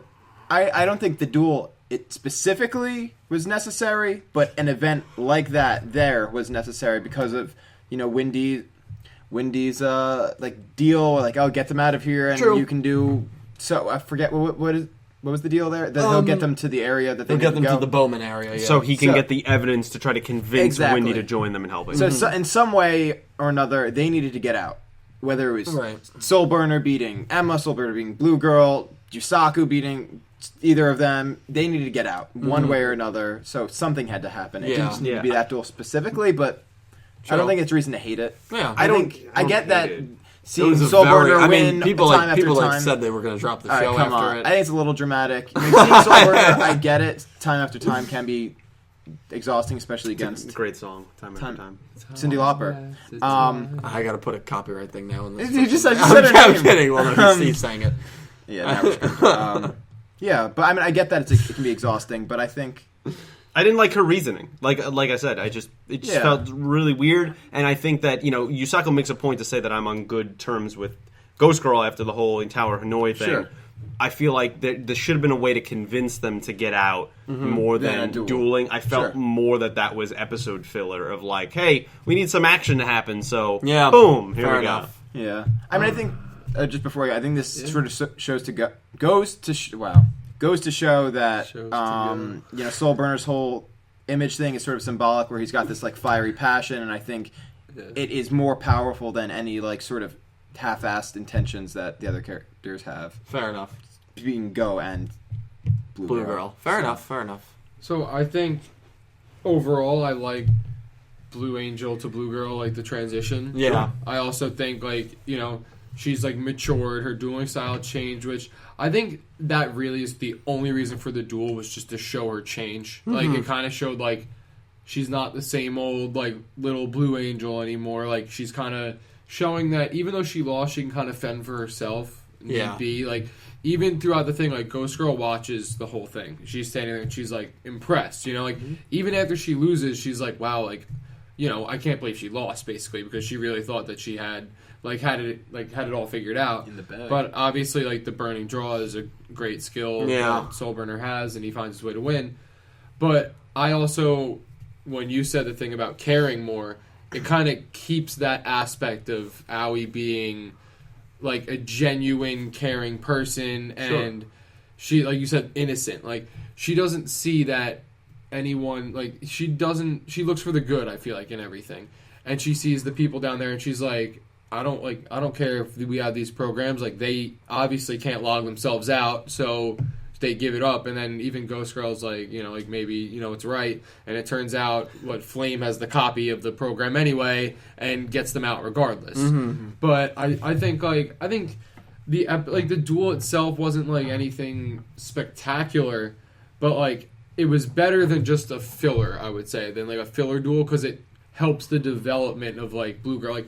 I don't think the duel it specifically was necessary, but an event like that there was necessary because of Wendy's like deal, like, oh, get them out of here, and you can do. So I forget what was the deal there. That he'll get them to the area that they He'll need get them to go. to the Bowman area, yeah. So he can get the evidence to try to convince Wendy to join them in helping. So in some way or another, they needed to get out. Whether it was Soulburner beating Emma, Soulburner beating Blue Girl, Yusaku beating either of them, they needed to get out one way or another. So something had to happen. It didn't need to be that duel specifically, but I don't think it's reason to hate it. Yeah, I get that. Seeing Soulburner win people time after time. Like said they were going to drop the show come after on. it. I think it's a little dramatic. I mean, seeing Soulburner, I get it. Time after time can be exhausting, especially against Great song, time after time. Cyndi Lauper. I got to put a copyright thing now. In this You just said I'm her name. kidding. Well, no, Steve sang it. Yeah, that was yeah, but I mean, I get that it can be exhausting, but I think I didn't like her reasoning. Like I said, it just felt really weird, and I think that Yusaku makes a point to say that I'm on good terms with Ghost Girl after the whole Tower Hanoi thing. Sure. I feel like there should have been a way to convince them to get out more than dueling. I felt more that was episode filler of like, hey, we need some action to happen, so boom, here we go. Yeah, I mean, I think just before I think this sort of goes to show that Soulburner's whole image thing is sort of symbolic, where he's got this like fiery passion, and I think it is more powerful than any like sort of half-assed intentions that the other characters have. Fair enough. Being Go and Blue Girl. Fair enough. So I think overall I like Blue Angel to Blue Girl, like the transition. Yeah. I also think she's like matured, her dueling style changed, which I think that really is the only reason for the duel, was just to show her change. Like it kind of showed like she's not the same old like little Blue Angel anymore. Like she's kind of showing that even though she lost, she can kind of fend for herself. Be like, even throughout the thing, like Ghost Girl watches the whole thing. She's standing there and she's like impressed, even after she loses, she's like, wow, like, I can't believe she lost, basically, because she really thought that she had it all figured out in the bag. But obviously, like, the burning draw is a great skill that Soulburner has, and he finds his way to win. But I also when you said the thing about caring more, it kind of keeps that aspect of Aoi being like a genuine caring person, and she, like you said, innocent. Like, she doesn't see that anyone, like, she looks for the good, I feel like, in everything. And she sees the people down there and she's like, I don't care if we have these programs, like, they obviously can't log themselves out, so they give it up. And then even Ghost Girl's like, like, maybe, it's right. And it turns out Flame has the copy of the program anyway and gets them out regardless. Mm-hmm. But I think the duel itself wasn't like anything spectacular, but like it was better than just a filler, I would say, than like a filler duel, because it helps the development of like Blue Girl.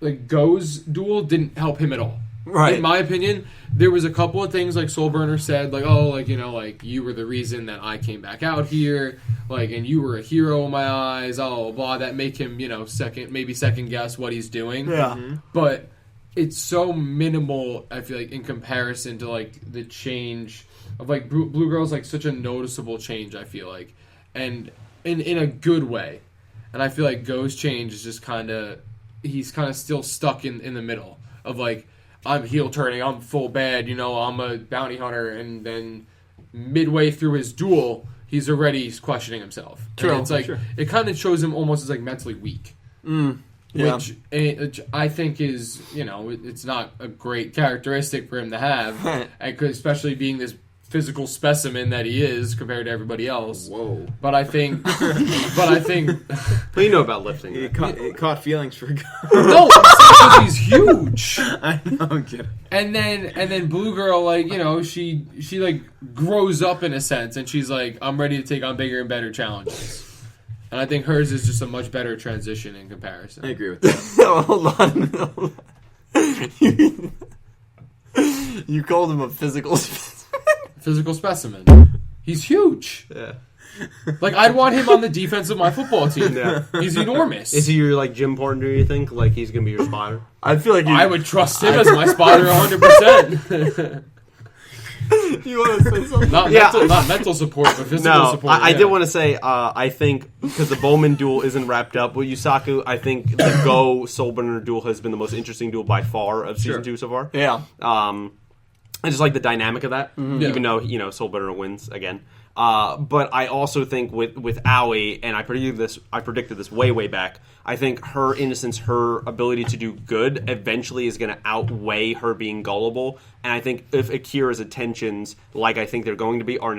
Like Go's duel didn't help him at all. Right. In my opinion, there was a couple of things like Soulburner said, like, oh, like, like, you were the reason that I came back out here, like, and you were a hero in my eyes, oh, blah, that make him, second guess what he's doing. Yeah. Mm-hmm. But it's so minimal, I feel like, in comparison to, like, the change of, like, Blue Girl's, like, such a noticeable change, I feel like, and in a good way. And I feel like Go's change is just he's kind of still stuck in the middle of, like, I'm heel turning, I'm full bad, I'm a bounty hunter, and then midway through his duel, he's questioning himself. True. And it's like, it kind of shows him almost as like mentally weak. Which I think is, it's not a great characteristic for him to have, especially being this physical specimen that he is compared to everybody else. Whoa. But I think But you know about lifting. It caught feelings for God. No, because he's huge. I know, I'm kidding. And then Blue Girl, like, she like grows up in a sense, and she's like, I'm ready to take on bigger and better challenges. And I think hers is just a much better transition in comparison. I agree with that. Hold on. You called him a physical specimen. He's huge. Yeah. Like, I'd want him on the defense of my football team. Yeah. He's enormous. Is he your, like, gym partner, you think? Like, he's going to be your spotter? I feel like I would trust him as my spotter 100%. You want to say something? Not mental support, but physical support. I did want to say, I think, because the Bowman duel isn't wrapped up with Yusaku, I think the Go Soulburner duel has been the most interesting duel by far of Season 2 so far. Yeah. I just like the dynamic of that, even though, Soulburner wins again. But I also think with Aoi, and I predicted this way back, I think her innocence, her ability to do good, eventually is going to outweigh her being gullible. And I think if Akira's intentions, like I think they're going to be, are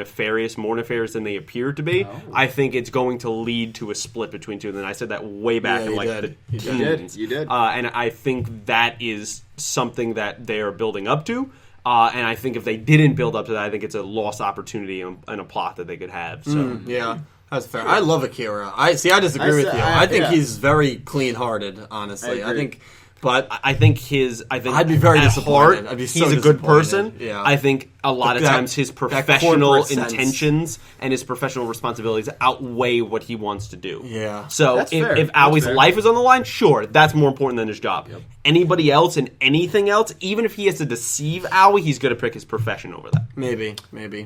more nefarious than they appear to be, I think it's going to lead to a split between two of them. And I said that way back in the teens. You did. And I think that is something that they are building up to. And I think if they didn't build up to that, I think it's a lost opportunity and a plot that they could have. So yeah, that's fair. I love Akira. I disagree with you. I think he's very clean-hearted. Honestly, I think I'd be very disappointed. I'd be so he's a good person. Yeah. I think a lot of times his professional intentions and his professional responsibilities outweigh what he wants to do. Yeah. So if Aoi's life is on the line, sure, that's more important than his job. Yep. Anybody else and anything else, even if he has to deceive Aoi, he's going to pick his profession over that. Maybe.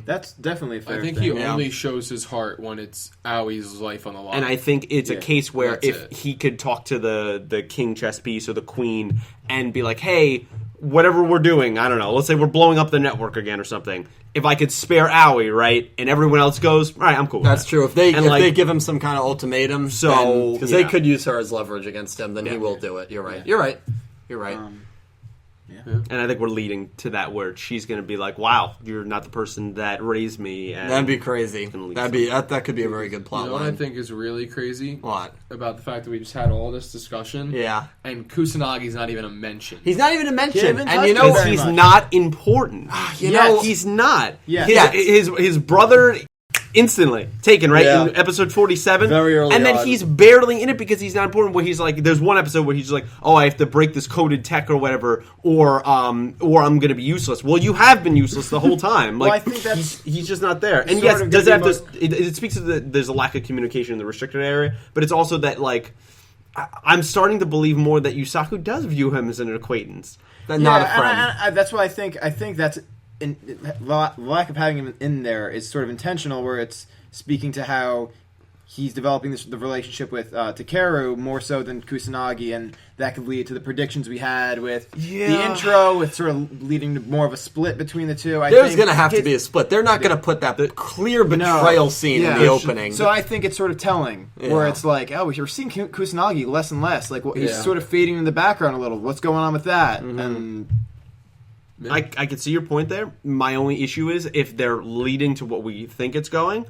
That's definitely a fair I think thing. he only shows his heart when it's Aoi's life on the line. And I think it's a case where if he could talk to the king chess piece or the queen and be like, hey, whatever we're doing, I don't know, let's say we're blowing up the network again or something. If I could spare Aoi, right, and everyone else goes, all right, I'm cool with That's true. If they give him some kind of ultimatum, because they could use her as leverage against him, then he will do it. You're right. Yeah. You're right. And I think we're leading to that where she's going to be like, wow, you're not the person that raised me. And that'd be crazy. That could be a very good plot line. What I think is really crazy? What? About the fact that we just had all this discussion. Yeah. And Kusanagi's not even a mention. He's not even a mention. And he's not important. He's not. Yeah. His brother... instantly taken, right? In episode 47. Very early and then on. he's barely in it because he's not important. Where he's like, there's one episode where he's like, oh, I have to break this coded tech or whatever, or I'm going to be useless. Well, you have been useless the whole time. Like, I think he's just not there. And yes, does it have this? It speaks to there's a lack of communication in the restricted area, but it's also that, like, I'm starting to believe more that Yusaku does view him as an acquaintance, not a friend. And that's what I think. I think that's. Lack of having him in there is sort of intentional, where it's speaking to how he's developing the relationship with Takeru more so than Kusanagi, and that could lead to the predictions we had with the intro, with sort of leading to more of a split between the two. There's going to have to be a split. They're not going to put that clear betrayal scene in the opening. So I think it's sort of telling, where it's like, oh, we're seeing Kusanagi less and less. Like, he's sort of fading in the background a little. What's going on with that? And I can see your point there. My only issue is if they're leading to what we think it's going,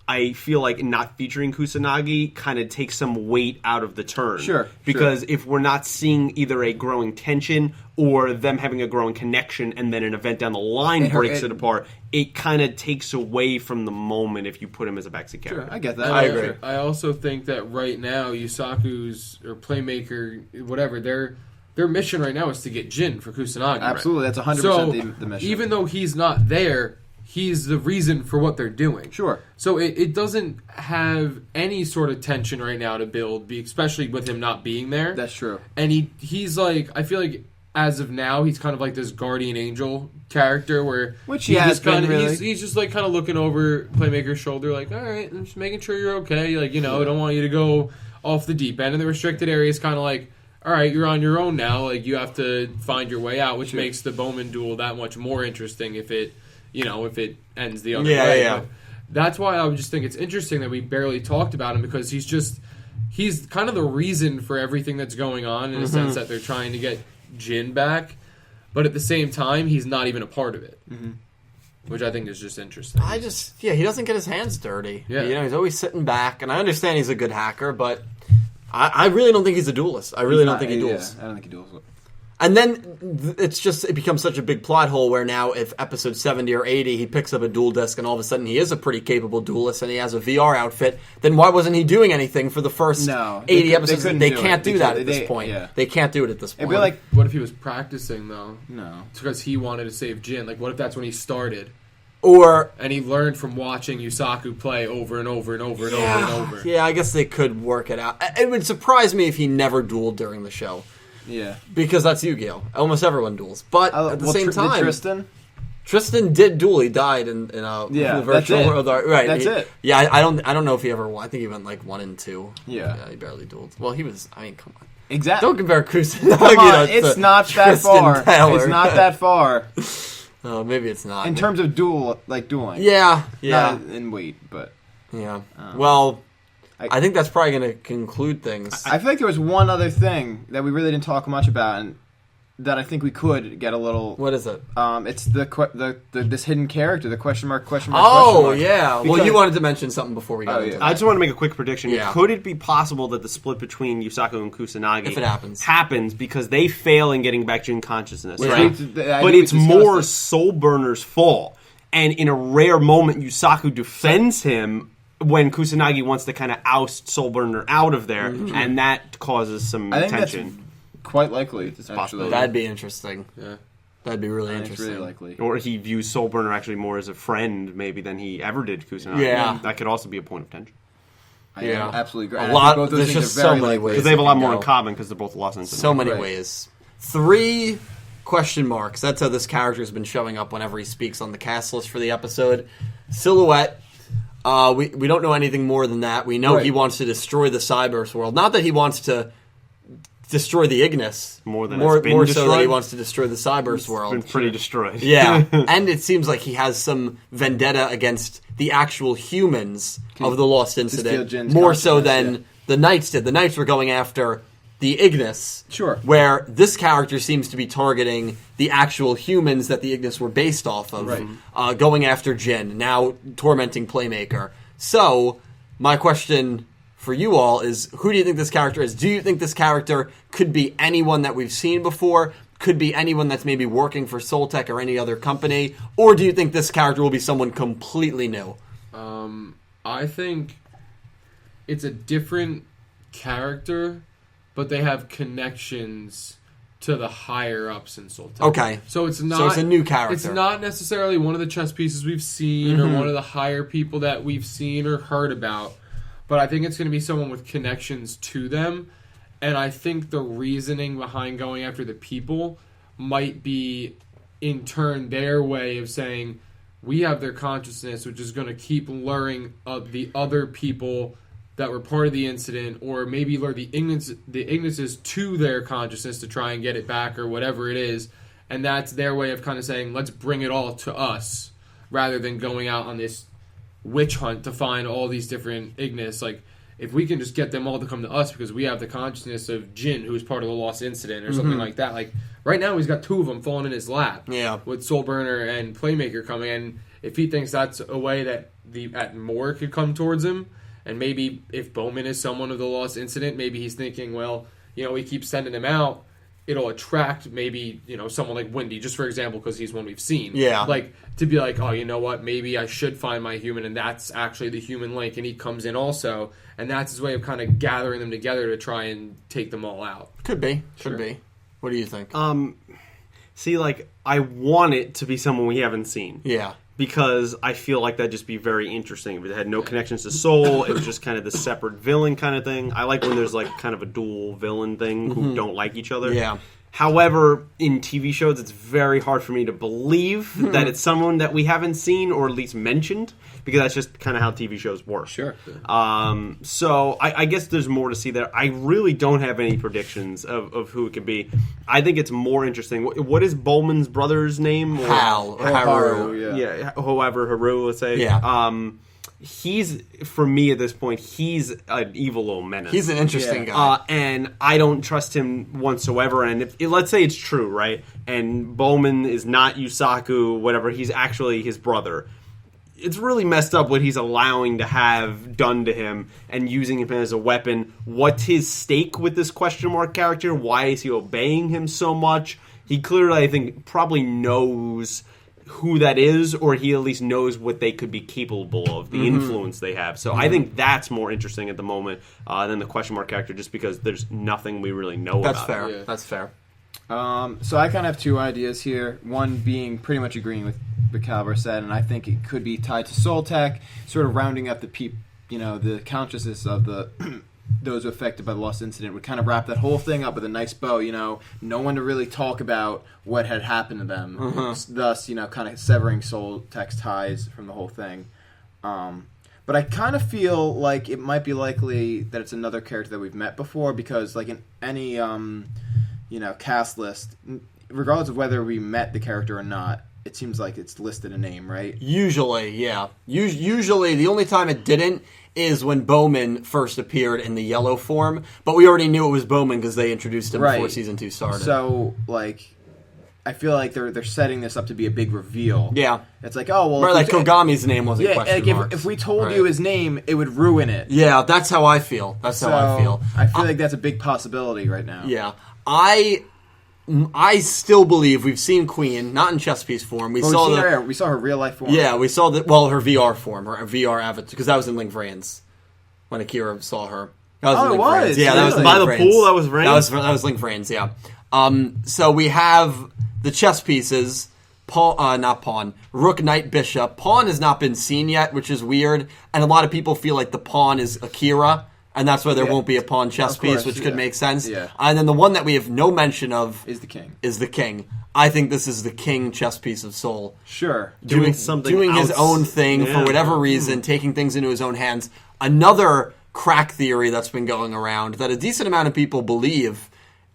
I feel like not featuring Kusanagi kind of takes some weight out of the turn. Sure. Because if we're not seeing either a growing tension or them having a growing connection and then an event down the line breaks it apart, it kind of takes away from the moment if you put him as a backseat character. Sure, I get that. I agree. I also think that right now, Yusaku's, or Playmaker, whatever, their mission right now is to get Jin for Kusanagi. Absolutely, that's 100% So, the mission. even though he's not there, he's the reason for what they're doing. Sure. So it doesn't have any sort of tension right now to build, especially with him not being there. That's true. And he's like, I feel like as of now, he's kind of like this guardian angel character where Which he has just kind been, of, really. he's just like kind of looking over Playmaker's shoulder, like, all right, I'm just making sure you're okay. Like, I don't want you to go off the deep end. And the restricted area is kind of like, all right, you're on your own now. Like, you have to find your way out, which makes the Bowman duel that much more interesting if it ends the other way. Yeah. But that's why I would just think it's interesting that we barely talked about him, because he's kind of the reason for everything that's going on in a sense that they're trying to get Jin back, but at the same time, he's not even a part of it, which I think is just interesting. He doesn't get his hands dirty. Yeah. He's always sitting back, and I understand he's a good hacker, but I really don't think he's a duelist. I really don't think he duels. Yeah, I don't think he duels. And then it becomes such a big plot hole where now if episode 70 or 80 he picks up a duel disc and all of a sudden he is a pretty capable duelist and he has a VR outfit, then why wasn't he doing anything for the first 80 episodes? They can't do that at this point. Yeah. They can't do it at this point. It'd be like, What if he was practicing, though? no. It's because he wanted to save Jin. Like, what if that's when he started? Or And he learned from watching Yusaku play over and over and over and over and over. Yeah, I guess they could work it out. It would surprise me if he never dueled during the show. Yeah. Because that's Yu-Gi-Oh! Almost everyone duels. But at the same time... Tristan? Tristan did duel. He died in Yeah, the virtual that's it. world. Right. That's it. Yeah, I don't know if he ever won. I think he went like 1 and 2. Yeah. He barely dueled. Well, he was... I mean, come on. Exactly. Don't compare Kusanagi Come on, to it's not that Tristan far. Taylor. It's not that far. Oh, maybe it's not. In terms of dueling. Yeah. Not in weight, but... Yeah. Well... I think that's probably going to conclude things. I feel like there was one other thing that we really didn't talk much about, and that I think we could get a little. What is it? It's this hidden character, the question mark. Oh, yeah. Because, well, you wanted to mention something before we got into that. I just want to make a quick prediction. Yeah. Could it be possible that the split between Yusaku and Kusanagi, If it happens. happens because they fail in getting back Jin consciousness, Right. right? I But think it's we discussed more it. Soulburner's fault, and in a rare moment, Yusaku defends him when Kusanagi wants to kind of oust Soulburner out of there, and that causes some I think tension. that's quite likely. possible. Actually, That'd be interesting. Yeah. That'd be really I think it's interesting. really likely. Or he views Soulburner actually more as a friend, maybe, than he ever did Kusanagi. Yeah. That could also be a point of tension. I Yeah. absolutely agree. A And I lot- think both those there's things just are so very many likely. ways. Because they have a lot more in go. common because they're both lost in So many Right. ways. 3 question marks. That's how this character has been showing up whenever he speaks on the cast list for the episode. Silhouette. We don't know anything more than that. We know Right. he wants to destroy the Cyberse world. Not that he wants to destroy the Ignis. More than more it's been so that he destroyed? wants to destroy the Cyberse world. Been pretty destroyed. Yeah, and it seems like he has some vendetta against the actual humans of the Lost steal Incident, Jin's more so consciousness, than the Knights did. The Knights were going after the Ignis, Sure. where this character seems to be targeting the actual humans that the Ignis were based off of, Right. going after Jin, now tormenting Playmaker. So, my question for you all is, who do you think this character is? Do you think this character could be anyone that we've seen before? Could be anyone that's maybe working for Soltech or any other company? Or do you think this character will be someone completely new? I think it's a different character, but they have connections to the higher ups in Soltech. Okay. So it's not. So it's a new character. It's not necessarily one of the chess pieces we've seen or one of the higher people that we've seen or heard about. But I think it's going to be someone with connections to them. And I think the reasoning behind going after the people might be, in turn, their way of saying, we have their consciousness, which is going to keep luring the other people that were part of the incident, or maybe lure the Ignises to their consciousness to try and get it back or whatever it is. And that's their way of kind of saying, let's bring it all to us, rather than going out on this witch hunt to find all these different Ignis. Like, if we can just get them all to come to us because we have the consciousness of Jin, who was part of the lost incident, or something like that. Like, right now he's got 2 of them falling in his lap. Yeah. With Soulburner and Playmaker coming in. If he thinks that's a way that more could come towards him, and maybe if Bowman is someone of the lost incident, maybe he's thinking, well, we keep sending him out, it'll attract maybe, someone like Windy, just for example, because he's one we've seen. Yeah. Like, to be like, oh, you know what, maybe I should find my human, and that's actually the human link, and he comes in also, and that's his way of kind of gathering them together to try and take them all out. Could be. What do you think? See, like, I want it to be someone we haven't seen. Yeah. Because I feel like that'd just be very interesting. If it had no connections to Soul, it was just kind of the separate villain kind of thing. I like when there's like kind of a dual villain thing who don't like each other. Yeah. However, in TV shows, it's very hard for me to believe that it's someone that we haven't seen or at least mentioned, because that's just kind of how TV shows work. Sure. So I guess there's more to see there. I really don't have any predictions of who it could be. I think it's more interesting. What is Bowman's brother's name? Hal. Or Haru. Yeah, whoever, Haru, let's say. Yeah. He's, for me at this point, he's an evil little menace. He's an interesting guy. And I don't trust him whatsoever. And if let's say it's true, right? And Bowman is not Yusaku, whatever, he's actually his brother. It's really messed up what he's allowing to have done to him and using him as a weapon. What's his stake with this question mark character? Why is he obeying him so much? He clearly, I think, probably knows who that is, or he at least knows what they could be capable of, the influence they have. So I think that's more interesting at the moment than the question mark character, just because there's nothing we really know That's about fair. it. Yeah. That's fair. So I kind of have 2 ideas here. One being pretty much agreeing with what Caliber said, and I think it could be tied to Soul Tech, sort of rounding up the consciousness of the those affected by the lost incident, would kind of wrap that whole thing up with a nice bow. No one to really talk about what had happened to them, thus kind of severing Soul Tech's ties from the whole thing. But I kind of feel like it might be likely that it's another character that we've met before, because like in any cast list, regardless of whether we met the character or not, it seems like it's listed a name, right? Usually, yeah. Usually, the only time it didn't is when Bowman first appeared in the yellow form, but we already knew it was Bowman because they introduced him before Season 2 started. So, like, I feel like they're setting this up to be a big reveal. Yeah. It's like, oh, well... Right, like Kogami's name wasn't question marks. If we told you his name, it would ruin it. Yeah, that's how I feel. That's how I feel. I feel like that's a big possibility right now. Yeah. I still believe we've seen Queen, not in chess piece form. We saw her real life form. Yeah, we saw her VR form, her VR avatar, because that was in Link VRains when Akira saw her. That was in Link VRains. Yeah, that was in by Link the VRains. pool. That was Vrains. That was Link VRains. Yeah. So we have the chess pieces. Not pawn. Rook, knight, bishop. Pawn has not been seen yet, which is weird, and a lot of people feel like the pawn is Akira. And that's why there won't be a pawn chess piece, which could make sense. Yeah. And then the one that we have no mention of is the king. I think this is the king chess piece of Soul. Sure. Doing his own thing for whatever reason, taking things into his own hands. Another crack theory that's been going around that a decent amount of people believe,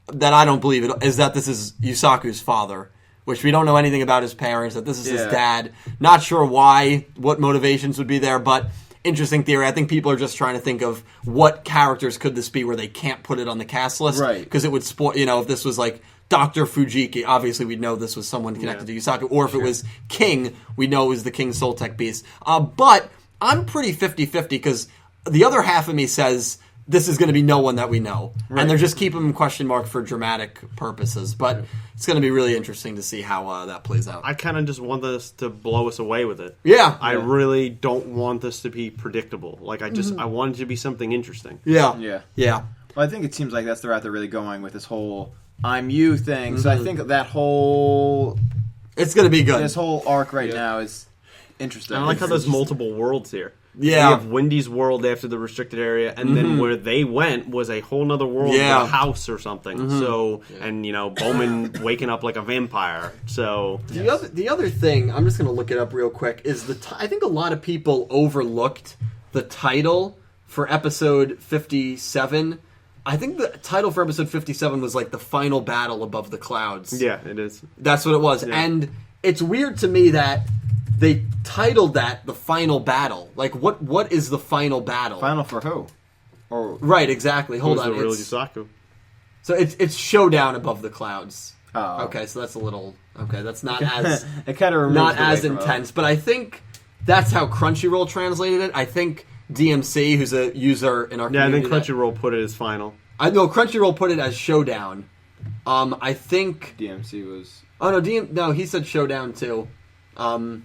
that I don't believe it, is that this is Yusaku's father, which we don't know anything about his parents, that this is his dad. Not sure why, what motivations would be there, but... interesting theory. I think people are just trying to think of what characters could this be where they can't put it on the cast list. Right. Because it would spoil, if this was like Dr. Fujiki, obviously we'd know this was someone connected to Yusaku. Or if it was King, we know it was the King Soul Tech Beast. But I'm pretty 50-50 because the other half of me says this is going to be no one that we know. Right. And they're just keeping him question mark for dramatic purposes. But it's going to be really interesting to see how that plays out. I kind of just want this to blow us away with it. Yeah. I really don't want this to be predictable. Like, I want it to be something interesting. Yeah. Well, I think it seems like that's the route they're really going with this whole I'm you thing. So I think that whole... it's going to be good. This whole arc now is interesting. I like how there's multiple worlds here. Yeah. We have Wendy's world after the restricted area, and then where they went was a whole nother world with a house or something. So, and Bowman waking up like a vampire. So the other thing, I'm just going to look it up real quick, is I think a lot of people overlooked the title for episode 57. I think the title for episode 57 was like the final battle above the clouds. Yeah, it is. That's what it was. Yeah. And it's weird to me that they titled that the final battle. Like, what is the final battle? Final for who? Or Right, exactly. Hold Who's on. the real It's- Yusaku? So it's Showdown Above the Clouds. Oh. Okay, so that's a little... Okay, that's not as it kind of not as intense. But I think that's how Crunchyroll translated it. I think DMC, who's a user in our Yeah, and community... then Crunchyroll put it as final. I know Crunchyroll put it as Showdown. I think... DMC was. Oh, no, no, he said Showdown, too. So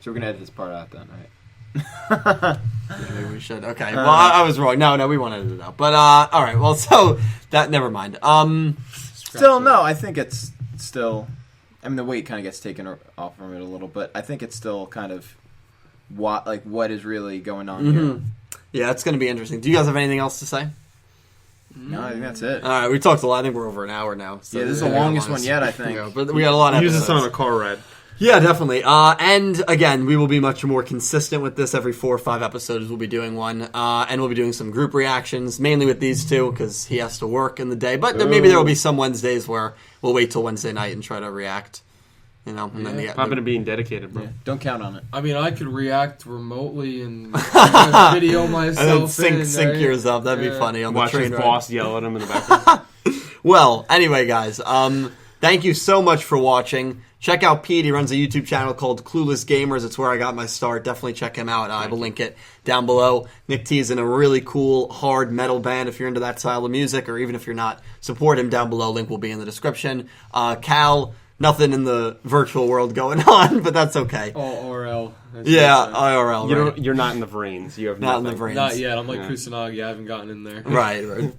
we're gonna edit this part out then, right? Maybe we should. Okay, well, I was wrong. No, we won't edit it out. But, all right, well, so... that Never mind. Still, no, I think it's still. I mean, the weight kind of gets taken off from it a little, but I think it's still kind of what is really going on here. Yeah, it's going to be interesting. Do you guys have anything else to say? No, I think that's it. All right, we talked a lot. I think we're over an hour now. So Yeah, this is the longest one yet, I think. Yeah, but we got a lot of Use this episodes. on a car ride. Yeah, definitely. And again, we will be much more consistent with this. Every 4 or 5 episodes, we'll be doing one. And we'll be doing some group reactions, mainly with these two, because he has to work in the day. But then maybe there will be some Wednesdays where we'll wait till Wednesday night and try to react. You know, and then Popping to being dedicated, bro. Yeah, don't count on it. I mean, I could react remotely and video myself. and then sync right? yours up. That'd be Yeah. funny on Watch the train his ride. boss yell at him in the background. Well, anyway, guys, thank you so much for watching. Check out Pete. He runs a YouTube channel called Clueless Gamers. It's where I got my start. Definitely check him out. I will link it down below. Nick T is in a really cool, hard metal band if you're into that style of music, or even if you're not, support him down below. Link will be in the description. Cal, nothing in the virtual world going on, but that's okay. ORL. Yeah, IRL, right. You're not in the VRains. You have Not in nothing. the VRains. Not yet. I'm like Yeah. Kusanagi. I haven't gotten in there. Right.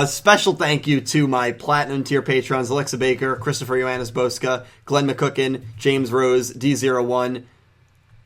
Special thank you to my platinum tier patrons: Alexa Baker, Christopher Johannes, Bouska, Glen McGookin, James Rose, D01,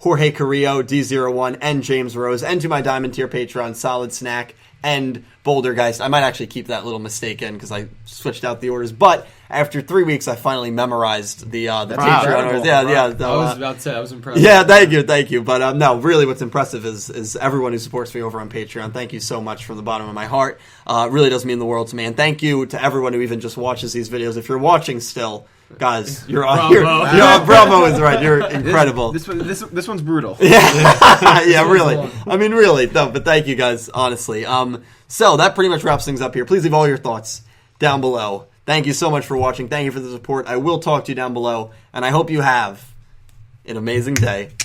Jorge Carrillo, D01, and James Rose, and to my diamond tier patrons: Soledsnak and bouldergeist. I might actually keep that little mistake in because I switched out the orders, but after 3 weeks, I finally memorized the Patreon incredible. orders. Yeah. I was about to say, I was impressed. Yeah, thank you. But no, really, what's impressive is everyone who supports me over on Patreon. Thank you so much from the bottom of my heart. It really does mean the world to me. And thank you to everyone who even just watches these videos. If you're watching still, guys, you're on. Bravo is right. You're incredible. This one's brutal. Yeah, really. I mean, really. No, but thank you guys, honestly. So that pretty much wraps things up here. Please leave all your thoughts down below. Thank you so much for watching. Thank you for the support. I will talk to you down below, and I hope you have an amazing day.